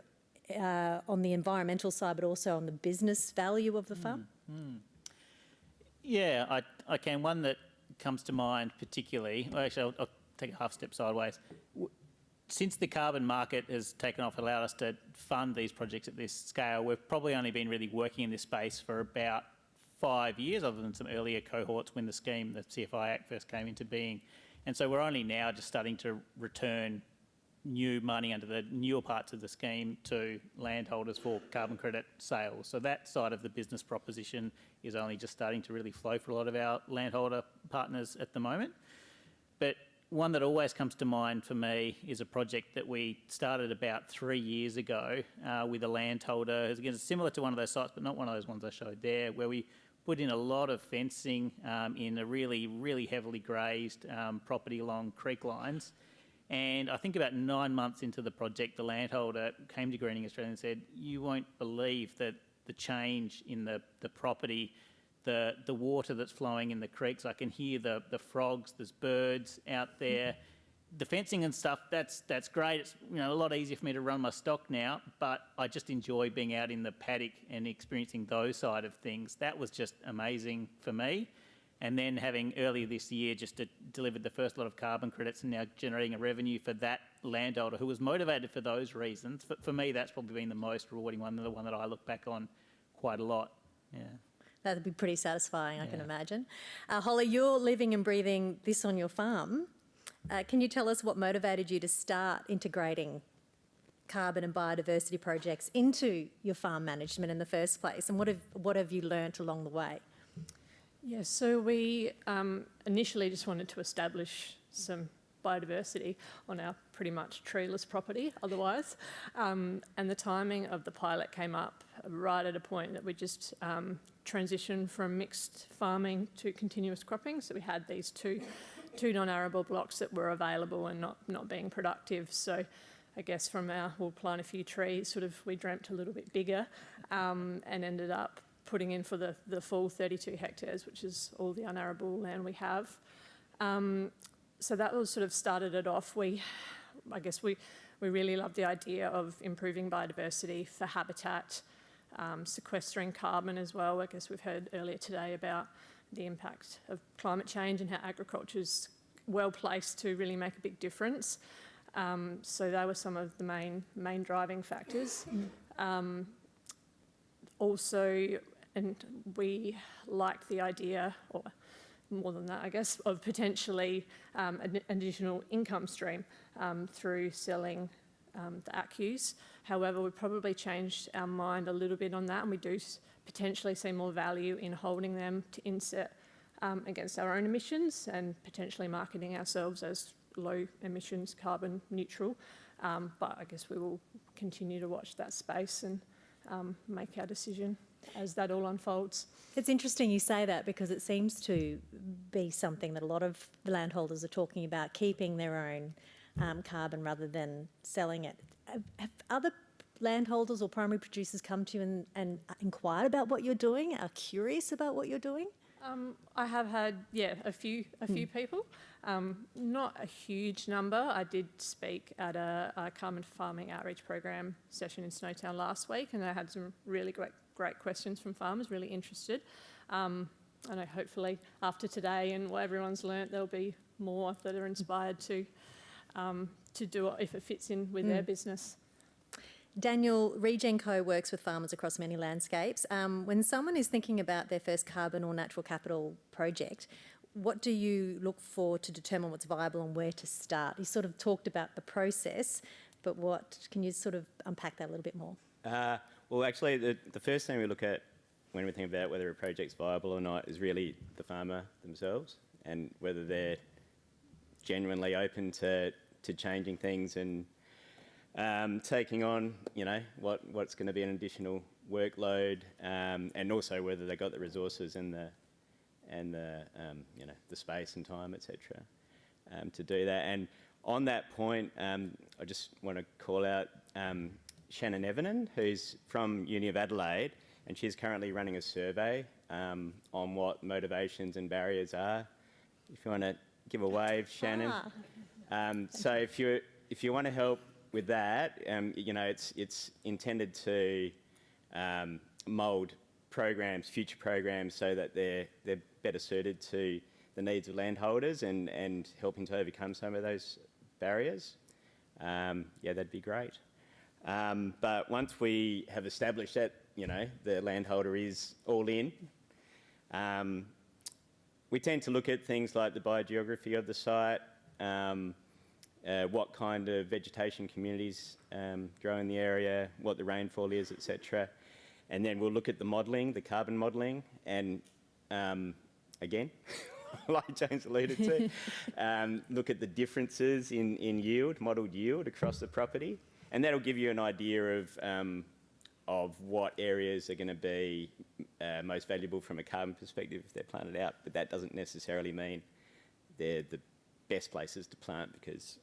on the environmental side but also on the business value of the farm? Yeah, I can. One that comes to mind particularly, well, actually I'll take a half step sideways. Since the carbon market has taken off, allowed us to fund these projects at this scale, we've probably only been really working in this space for about 5 years, other than some earlier cohorts when the scheme, the CFI Act, first came into being. And so we're only now just starting to return new money under the newer parts of the scheme to landholders for carbon credit sales. So that side of the business proposition is only just starting to really flow for a lot of our landholder partners at the moment. But one that always comes to mind for me is a project that we started about 3 years ago with a landholder. Again, it's similar to one of those sites, but not one of those ones I showed there, where we put in a lot of fencing in a really, really heavily grazed property along creek lines. And I think about 9 months into the project, the landholder came to Greening Australia and said, "You won't believe that the change in the property, the water that's flowing in the creeks. I can hear the frogs, there's birds out there. The fencing and stuff, that's great. It's a lot easier for me to run my stock now, but I just enjoy being out in the paddock and experiencing those side of things." That was just amazing for me. And then having earlier this year just delivered the first lot of carbon credits and now generating a revenue for that landowner who was motivated for those reasons. For me, that's probably been the most rewarding one, the one that I look back on quite a lot. Yeah. That'd be pretty satisfying, I can imagine. Holly, you're living and breathing this on your farm. Can you tell us what motivated you to start integrating carbon and biodiversity projects into your farm management in the first place? And what have you learnt along the way? Yeah, so we initially just wanted to establish some biodiversity on our pretty much treeless property otherwise. And the timing of the pilot came up right at a point that we just transitioned from mixed farming to continuous cropping. So we had these two non-arable blocks that were available and not being productive. So I guess from we'll plant a few trees, sort of we dreamt a little bit bigger and ended up putting in for the full 32 hectares, which is all the unarable land we have. So that was sort of started it off. I guess we really love the idea of improving biodiversity for habitat, sequestering carbon as well. I guess we've heard earlier today about the impact of climate change and how agriculture is well placed to really make a big difference. So they were some of the main driving factors. Also, and we liked the idea, or more than that, I guess, of potentially an additional income stream through selling the ACCUs. However, we probably changed our mind a little bit on that, and we do potentially see more value in holding them to inset against our own emissions and potentially marketing ourselves as low emissions carbon neutral. But I guess we will continue to watch that space and make our decision as that all unfolds. It's interesting you say that, because it seems to be something that a lot of landholders are talking about, keeping their own carbon rather than selling it. Have other landholders or primary producers come to you and inquired about what you're doing, are curious about what you're doing? I have had, a few people. Not a huge number. I did speak at a carbon farming outreach program session in Snowtown last week, and I had some really great questions from farmers, really interested. I know hopefully after today and what everyone's learnt, there'll be more that are inspired to do it if it fits in with their business. Daniel, RegenCo works with farmers across many landscapes. When someone is thinking about their first carbon or natural capital project, what do you look for to determine what's viable and where to start? You sort of talked about the process, but can you sort of unpack that a little bit more? Well, actually, the first thing we look at when we think about whether a project's viable or not is really the farmer themselves, and whether they're genuinely open to changing things and taking on, what's going to be an additional workload, and also whether they've got the resources and the space and time, etc., to do that. And on that point, I just want to call out Shannon Evanen, who's from Uni of Adelaide, and she's currently running a survey on what motivations and barriers are. If you want to give a wave, Shannon. So if you want to help with that, it's intended to mould future programs, so that they're better suited to the needs of landholders and helping to overcome some of those barriers. That'd be great. But once we have established that, the landholder is all in, we tend to look at things like the biogeography of the site, what kind of vegetation communities grow in the area, what the rainfall is, etc. And then we'll look at the modelling, the carbon modelling, and again, like James alluded to, look at the differences in yield, modelled yield across the property, and that'll give you an idea of what areas are going to be most valuable from a carbon perspective if they're planted out. But that doesn't necessarily mean they're the best places to plant, because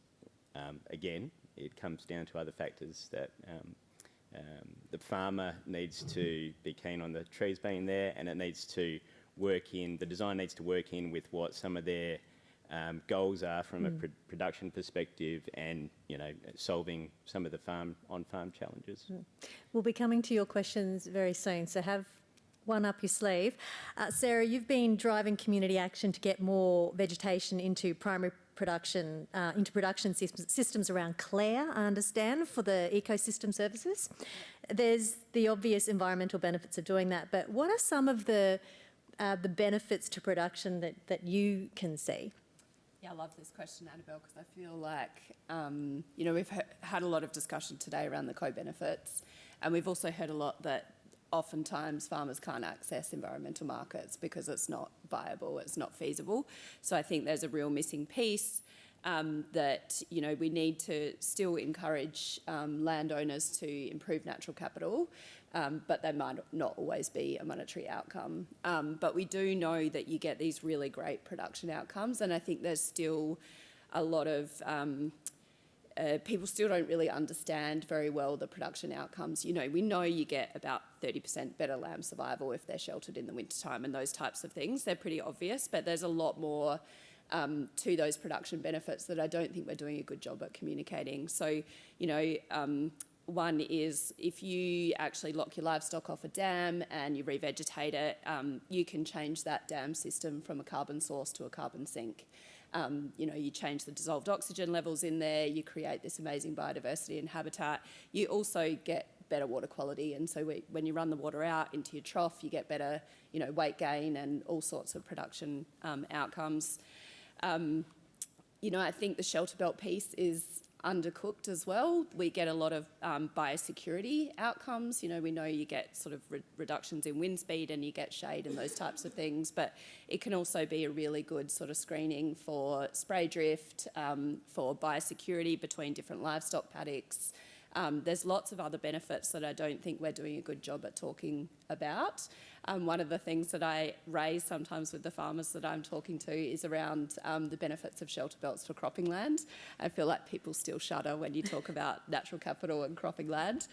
again, it comes down to other factors that the farmer needs to be keen on the trees being there, and it needs to work in, the design needs to work in with what some of their goals are from a production perspective, and solving some of the on-farm challenges. We'll be coming to your questions very soon, so have one up your sleeve. Sarah, you've been driving community action to get more vegetation into primary production, into production systems around Clare, I understand, for the ecosystem services. There's the obvious environmental benefits of doing that, but what are some of the benefits to production that you can see? Yeah, I love this question, Annabelle, because I feel like, we've had a lot of discussion today around the co-benefits, and we've also heard a lot that oftentimes farmers can't access environmental markets because it's not viable, it's not feasible. So I think there's a real missing piece that, we need to still encourage landowners to improve natural capital, but they might not always be a monetary outcome. But we do know that you get these really great production outcomes, and I think there's still a lot of people still don't really understand very well the production outcomes. We know you get about 30% better lamb survival if they're sheltered in the wintertime, and those types of things. They're pretty obvious, but there's a lot more to those production benefits that I don't think we're doing a good job at communicating. So, one is if you actually lock your livestock off a dam and you revegetate it, you can change that dam system from a carbon source to a carbon sink. You change the dissolved oxygen levels in there, you create this amazing biodiversity and habitat. You also get better water quality, and so when you run the water out into your trough, you get better, weight gain and all sorts of production outcomes. I think the shelter belt piece is undercooked as well. We get a lot of biosecurity outcomes. You know, we know you get sort of reductions in wind speed and you get shade and those types of things, but it can also be a really good sort of screening for spray drift, for biosecurity between different livestock paddocks. There's lots of other benefits that I don't think we're doing a good job at talking about. One of the things that I raise sometimes with the farmers that I'm talking to is around the benefits of shelter belts for cropping land. I feel like people still shudder when you talk about natural capital and cropping land.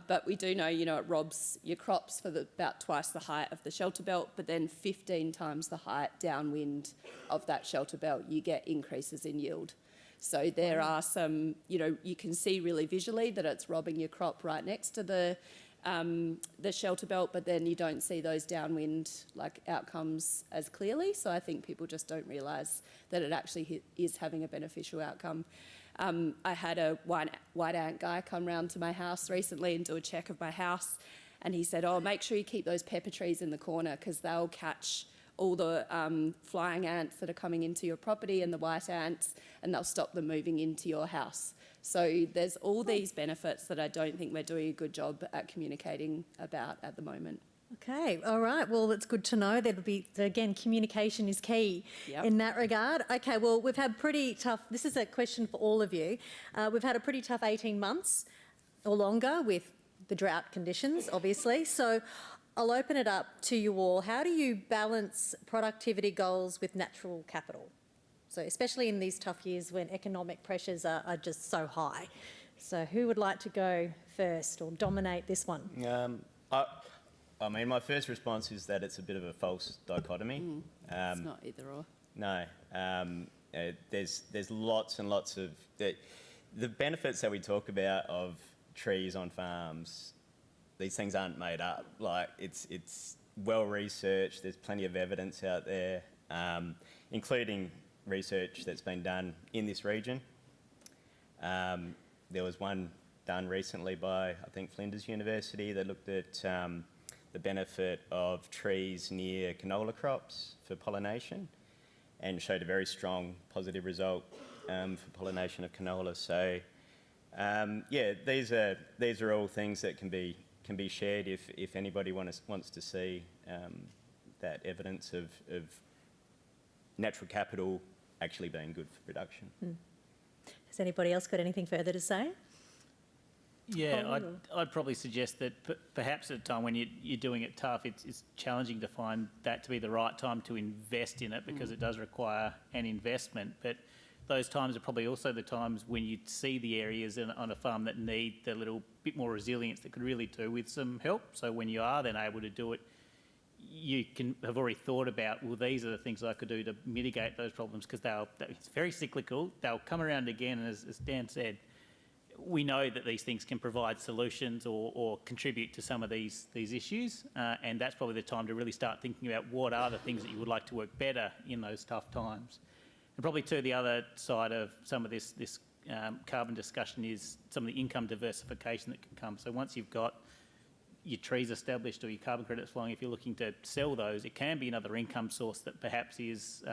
But we do know, you know, it robs your crops for about twice the height of the shelter belt, but then 15 times the height downwind of that shelter belt, you get increases in yield. So there are some, you know, you can see really visually that it's robbing your crop right next to the shelter belt, but then you don't see those downwind outcomes as clearly. So I think people just don't realise that it actually is having a beneficial outcome. I had a white ant guy come round to my house recently and do a check of my house, and he said, "Oh, make sure you keep those pepper trees in the corner because they'll catch all the flying ants that are coming into your property and the white ants, and they'll stop them moving into your house." So there's all these benefits that I don't think we're doing a good job at communicating about at the moment. Okay, all right. Well, it's good to know. That'll be, again, communication is key in that regard. Okay, well, we've had pretty tough, this is a question for all of you. We've had a pretty tough 18 months or longer with the drought conditions, obviously. So I'll open it up to you all. How do you balance productivity goals with natural capital? So especially in these tough years when economic pressures are just so high. So who would like to go first or dominate this one? I mean, my first response is that it's a bit of a false dichotomy. It's not either or. No. There's lots and lots of... The benefits that we talk about of trees on farms, these things aren't made up. Like, it's well researched. There's plenty of evidence out there, including research that's been done in this region. There was one done recently by, I think, Flinders University that looked at the benefit of trees near canola crops for pollination and showed a very strong positive result for pollination of canola. So, yeah, these are all things that can be shared if anybody wants to see that evidence of natural capital actually being good for production. Has anybody else got anything further to say? Yeah, I'd probably suggest that perhaps at a time when you're doing it tough, it's challenging to find that to be the right time to invest in it because it does require an investment. But those times are probably also the times when you see the areas on a farm that need the little bit more resilience that could really do with some help. So when you are then able to do it, you can have already thought about, well, these are the things I could do to mitigate those problems because it's very cyclical. They'll come around again, and as Dan said, we know that these things can provide solutions or contribute to some of these issues, and that's probably the time to really start thinking about what are the things that you would like to work better in those tough times. And probably to the other side of some of this carbon discussion is some of the income diversification that can come. So once you've got your trees established or your carbon credits flowing, if you're looking to sell those, it can be another income source that perhaps is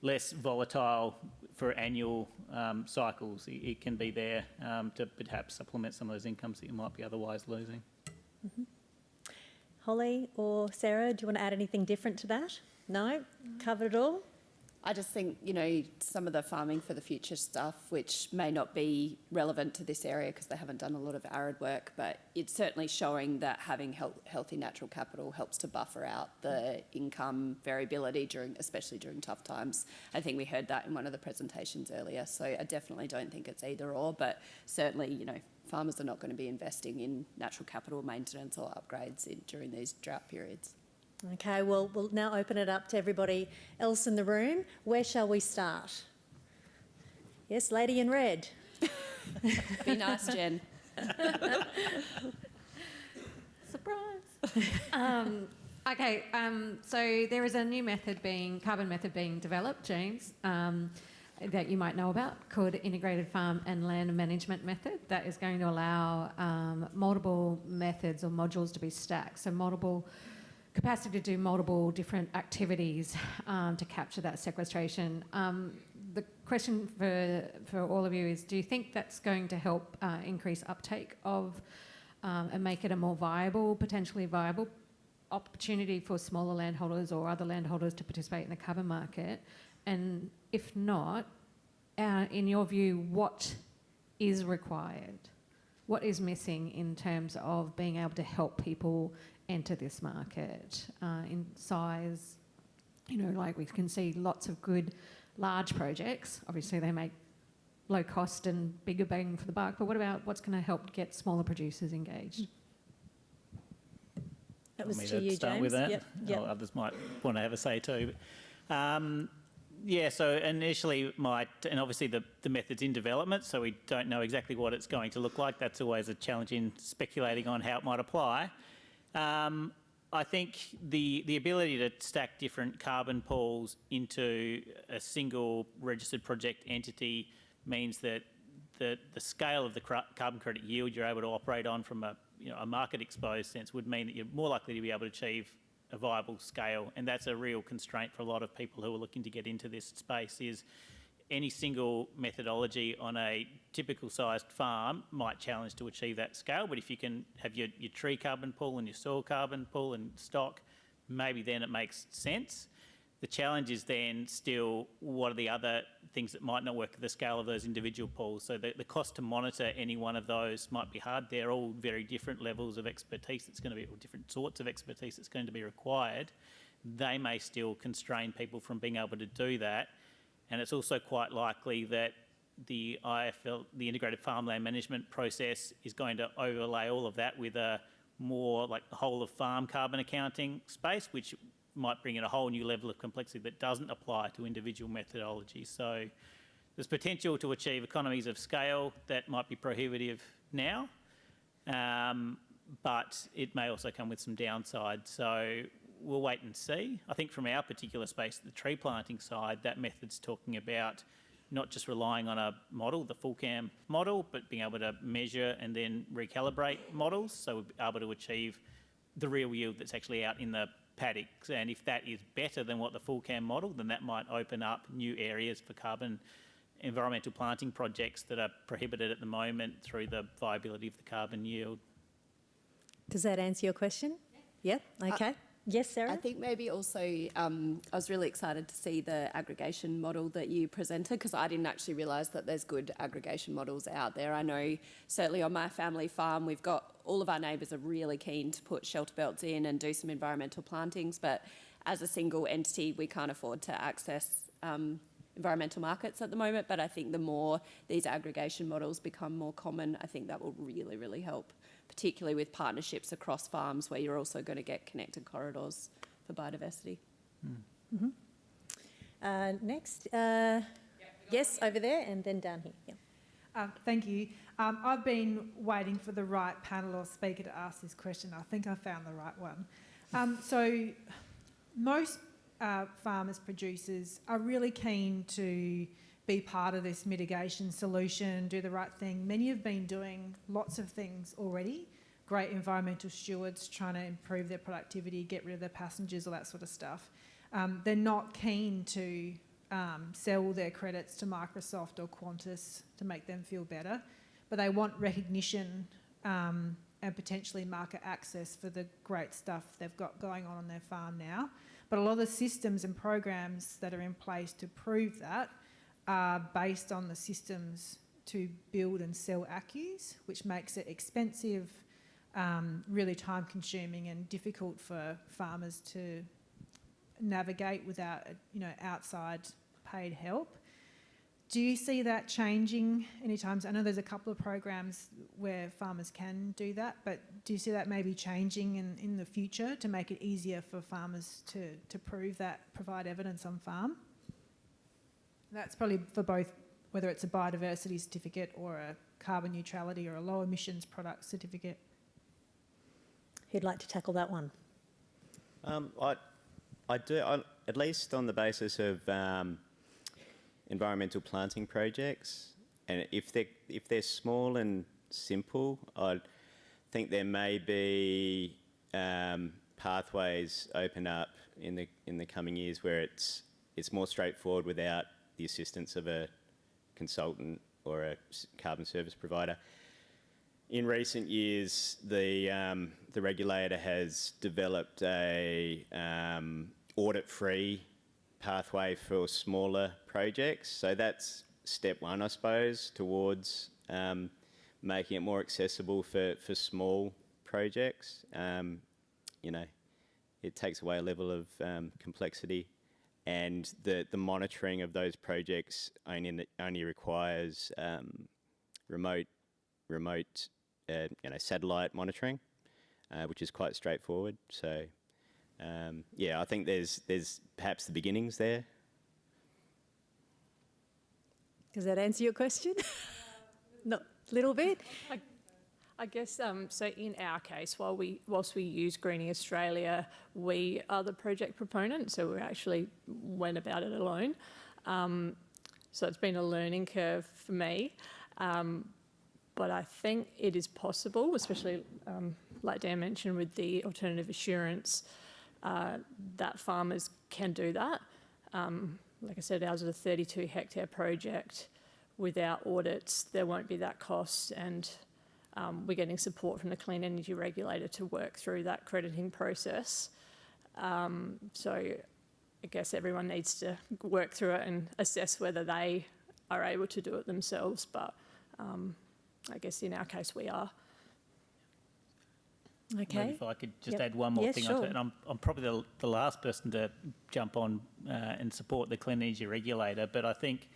less volatile for annual cycles. It can be there to perhaps supplement some of those incomes that you might be otherwise losing. Mm-hmm. Holly or Sarah, do you want to add anything different to that? No? Covered it all? I just think, you know, some of the farming for the future stuff, which may not be relevant to this area because they haven't done a lot of arid work, but it's certainly showing that having healthy natural capital helps to buffer out the income variability especially during tough times. I think we heard that in one of the presentations earlier. So I definitely don't think it's either or, but certainly, you know, farmers are not going to be investing in natural capital maintenance or upgrades during these drought periods. Okay, well, we'll now open it up to everybody else in the room. Where shall we start? Yes, lady in red. Be nice, Jen. Surprise. Okay, so there is a new carbon method being developed, James, that you might know about, called Integrated Farm and Land Management Method, that is going to allow multiple methods or modules to be stacked, so multiple capacity to do multiple different activities to capture that sequestration. the question for all of you is, do you think that's going to help increase uptake of and make it a more viable, potentially viable opportunity for smaller landholders or other landholders to participate in the carbon market? And if not, in your view, what is required? What is missing in terms of being able to help people enter this market in size? You know, like we can see lots of good large projects. Obviously, they make low cost and bigger bang for the buck. But what about what's going to help get smaller producers engaged? That was Want to me you, start James. with that? Yep. Oh, others might want to have a say too. Yeah, so initially and obviously the method's in development, so we don't know exactly what it's going to look like. That's always a challenge in speculating on how it might apply. I think the ability to stack different carbon pools into a single registered project entity means that the scale of the carbon credit yield you're able to operate on from a market exposed sense would mean that you're more likely to be able to achieve a viable scale, and that's a real constraint for a lot of people who are looking to get into this space. Is any single methodology on a typical sized farm might challenge to achieve that scale, but if you can have your tree carbon pool and your soil carbon pool and stock, maybe then it makes sense. The challenge is then still what are the other things that might not work at the scale of those individual pools. So the cost to monitor any one of those might be hard. They're all very different levels of expertise that's going to be, or different sorts of expertise that's going to be required. They may still constrain people from being able to do that. And it's also quite likely that the IFL, the Integrated Farmland Management process, is going to overlay all of that with a more like the whole of farm carbon accounting space, which might bring in a whole new level of complexity that doesn't apply to individual methodologies. So there's potential to achieve economies of scale that might be prohibitive now, but it may also come with some downside. So we'll wait and see. I think from our particular space, the tree planting side, that method's talking about not just relying on a model, the full cam model, but being able to measure and then recalibrate models. So we'll be able to achieve the real yield that's actually out in the paddocks. And if that is better than what the full cam model, then that might open up new areas for carbon environmental planting projects that are prohibited at the moment through the viability of the carbon yield. Does that answer your question? Yeah. Okay. Yes, Sarah? I think maybe also I was really excited to see the aggregation model that you presented, because I didn't actually realise that there's good aggregation models out there. I know certainly on my family farm we've got all of our neighbours are really keen to put shelter belts in and do some environmental plantings, but as a single entity we can't afford to access environmental markets at the moment. But I think the more these aggregation models become more common, I think that will really, really help, particularly with partnerships across farms where you're also going to get connected corridors for biodiversity. Next. Yes, over there and then down here. Yeah. Thank you. I've been waiting for the right panel or speaker to ask this question. I think I found the right one. So most farmers, producers are really keen to be part of this mitigation solution, do the right thing. Many have been doing lots of things already. Great environmental stewards trying to improve their productivity, get rid of their passengers, all that sort of stuff. They're not keen to sell their credits to Microsoft or Qantas to make them feel better, but they want recognition and potentially market access for the great stuff they've got going on their farm now. But a lot of the systems and programs that are in place to prove that are based on the systems to build and sell ACCUs, which makes it expensive, really time consuming and difficult for farmers to navigate without outside paid help. Do you see that changing anytime? I know there's a couple of programs where farmers can do that, but do you see that maybe changing in the future to make it easier for farmers to prove that, provide evidence on farm? That's probably for both, whether it's a biodiversity certificate or a carbon neutrality or a low emissions product certificate. Who'd like to tackle that one? I do, at least on the basis of environmental planting projects, and if they're small and simple, I think there may be pathways open up in the coming years where it's more straightforward without the assistance of a consultant or a carbon service provider. In recent years, the regulator has developed a audit-free pathway for smaller projects. So that's step one, I suppose, towards making it more accessible for small projects. You know, it takes away a level of complexity, and the monitoring of those projects only requires remote satellite monitoring, which is quite straightforward. So yeah, I think there's perhaps the beginnings there. Does that answer your question? Not a little bit? I guess, so in our case, whilst we use Greening Australia, we are the project proponent, so we actually went about it alone. So it's been a learning curve for me. But I think it is possible, especially like Dan mentioned with the alternative assurance, that farmers can do that. Like I said, ours is a 32 hectare project. Without audits, there won't be that cost, and we're getting support from the Clean Energy Regulator to work through that crediting process. So I guess everyone needs to work through it and assess whether they are able to do it themselves, but I guess in our case we are. Okay. Maybe if I could just add one more thing onto it, and I'm probably the last person to jump on and support the Clean Energy Regulator, but I think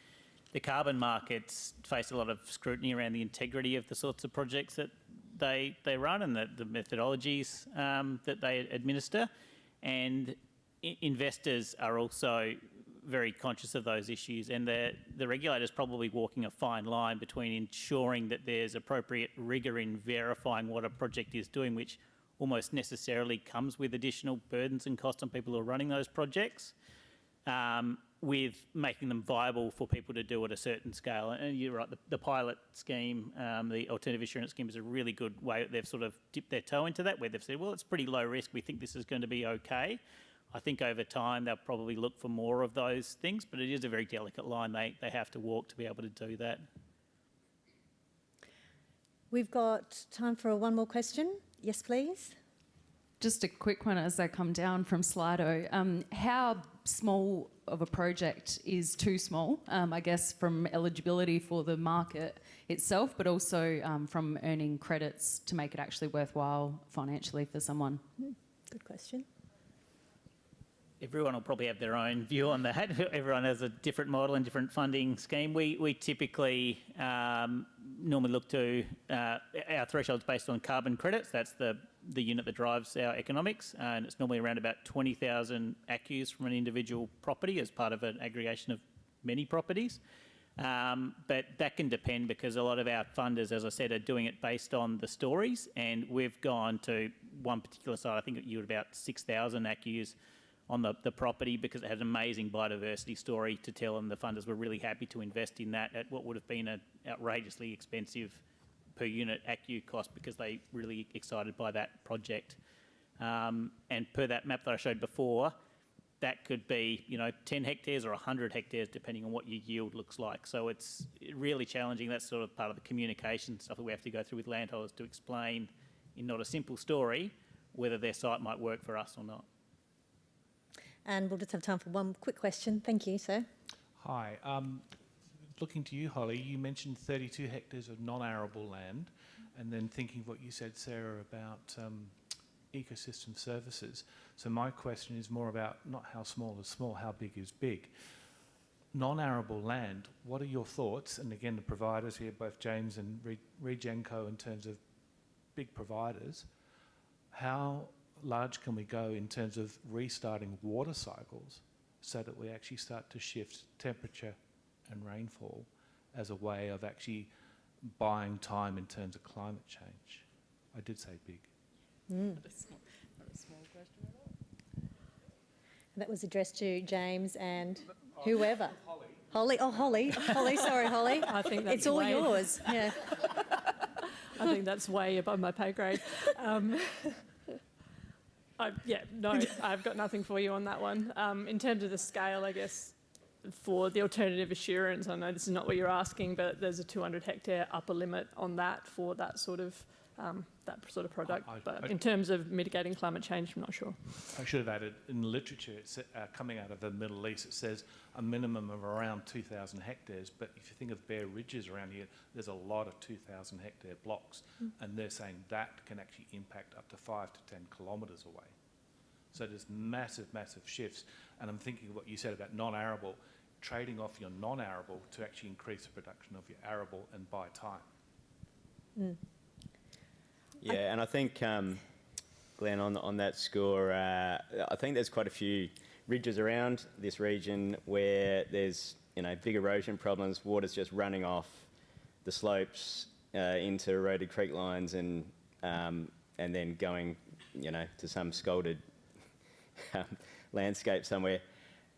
the carbon markets face a lot of scrutiny around the integrity of the sorts of projects that they run and the methodologies that they administer, and investors are also very conscious of those issues, and the regulator's probably walking a fine line between ensuring that there's appropriate rigour in verifying what a project is doing, which almost necessarily comes with additional burdens and costs on people who are running those projects, with making them viable for people to do at a certain scale. And you're right, the pilot scheme, the alternative assurance scheme is a really good way. They've sort of dipped their toe into that, where they've said, well, it's pretty low risk, we think this is going to be okay. I think over time they'll probably look for more of those things, but it is a very delicate line they have to walk to be able to do that. We've got time for one more question. Yes, please. Just a quick one as I come down from Slido. How small of a project is too small, I guess, from eligibility for the market itself, but also from earning credits to make it actually worthwhile financially for someone? Good question. Everyone will probably have their own view on that. Everyone has a different model and different funding scheme. We typically normally look to our thresholds based on carbon credits. That's the unit that drives our economics, and it's normally around about 20,000 ACCUs from an individual property as part of an aggregation of many properties. But that can depend, because a lot of our funders, as I said, are doing it based on the stories, and we've gone to one particular site, I think you had about 6,000 ACCUs on the property, because it had an amazing biodiversity story to tell, and the funders were really happy to invest in that at what would have been an outrageously expensive per unit ACCU cost, because they really excited by that project. And per that map that I showed before, that could be 10 hectares or 100 hectares depending on what your yield looks like. So it's really challenging. That's sort of part of the communication stuff that we have to go through with landholders to explain in not a simple story whether their site might work for us or not. And we'll just have time for one quick question. Thank you, sir. Hi. Looking to you, Holly, you mentioned 32 hectares of non-arable land, and then thinking of what you said, Sarah, about ecosystem services. So my question is more about not how small is small, how big is big. Non-arable land, what are your thoughts? And again, the providers here, both James and RegenCo, in terms of big providers, how large can we go in terms of restarting water cycles so that we actually start to shift temperature and rainfall as a way of actually buying time in terms of climate change? I did say big. Not a small question at all. That was addressed to James and whoever. Holly. Oh, Holly. Holly, sorry, Holly. I think that's it's all yours. Yeah. I think that's way above my pay grade. I've got nothing for you on that one. In terms of the scale, I guess for the alternative assurance, I know this is not what you're asking, but there's a 200 hectare upper limit on that for that sort of product. But in terms of mitigating climate change, I'm not sure. I should have added, in the literature, it's coming out of the Middle East, it says a minimum of around 2,000 hectares. But if you think of bare ridges around here, there's a lot of 2,000 hectare blocks. And they're saying that can actually impact up to 5 to 10 kilometres away. So there's massive, massive shifts. And I'm thinking of what you said about non-arable, trading off your non-arable to actually increase the production of your arable and buy time. Yeah, and I think, Glenn, on that score, I think there's quite a few ridges around this region where there's, big erosion problems, water's just running off the slopes into eroded creek lines and then going, to some scalded landscape somewhere.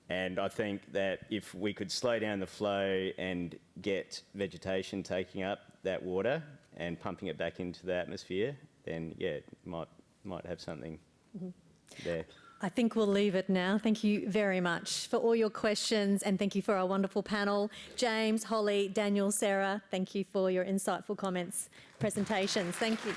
And I think that if we could slow down the flow and get vegetation taking up that water and pumping it back into the atmosphere, then it might have something there. I think we'll leave it now. Thank you very much for all your questions, and thank you for our wonderful panel. James, Holly, Daniel, Sarah, thank you for your insightful comments, presentations. Thank you.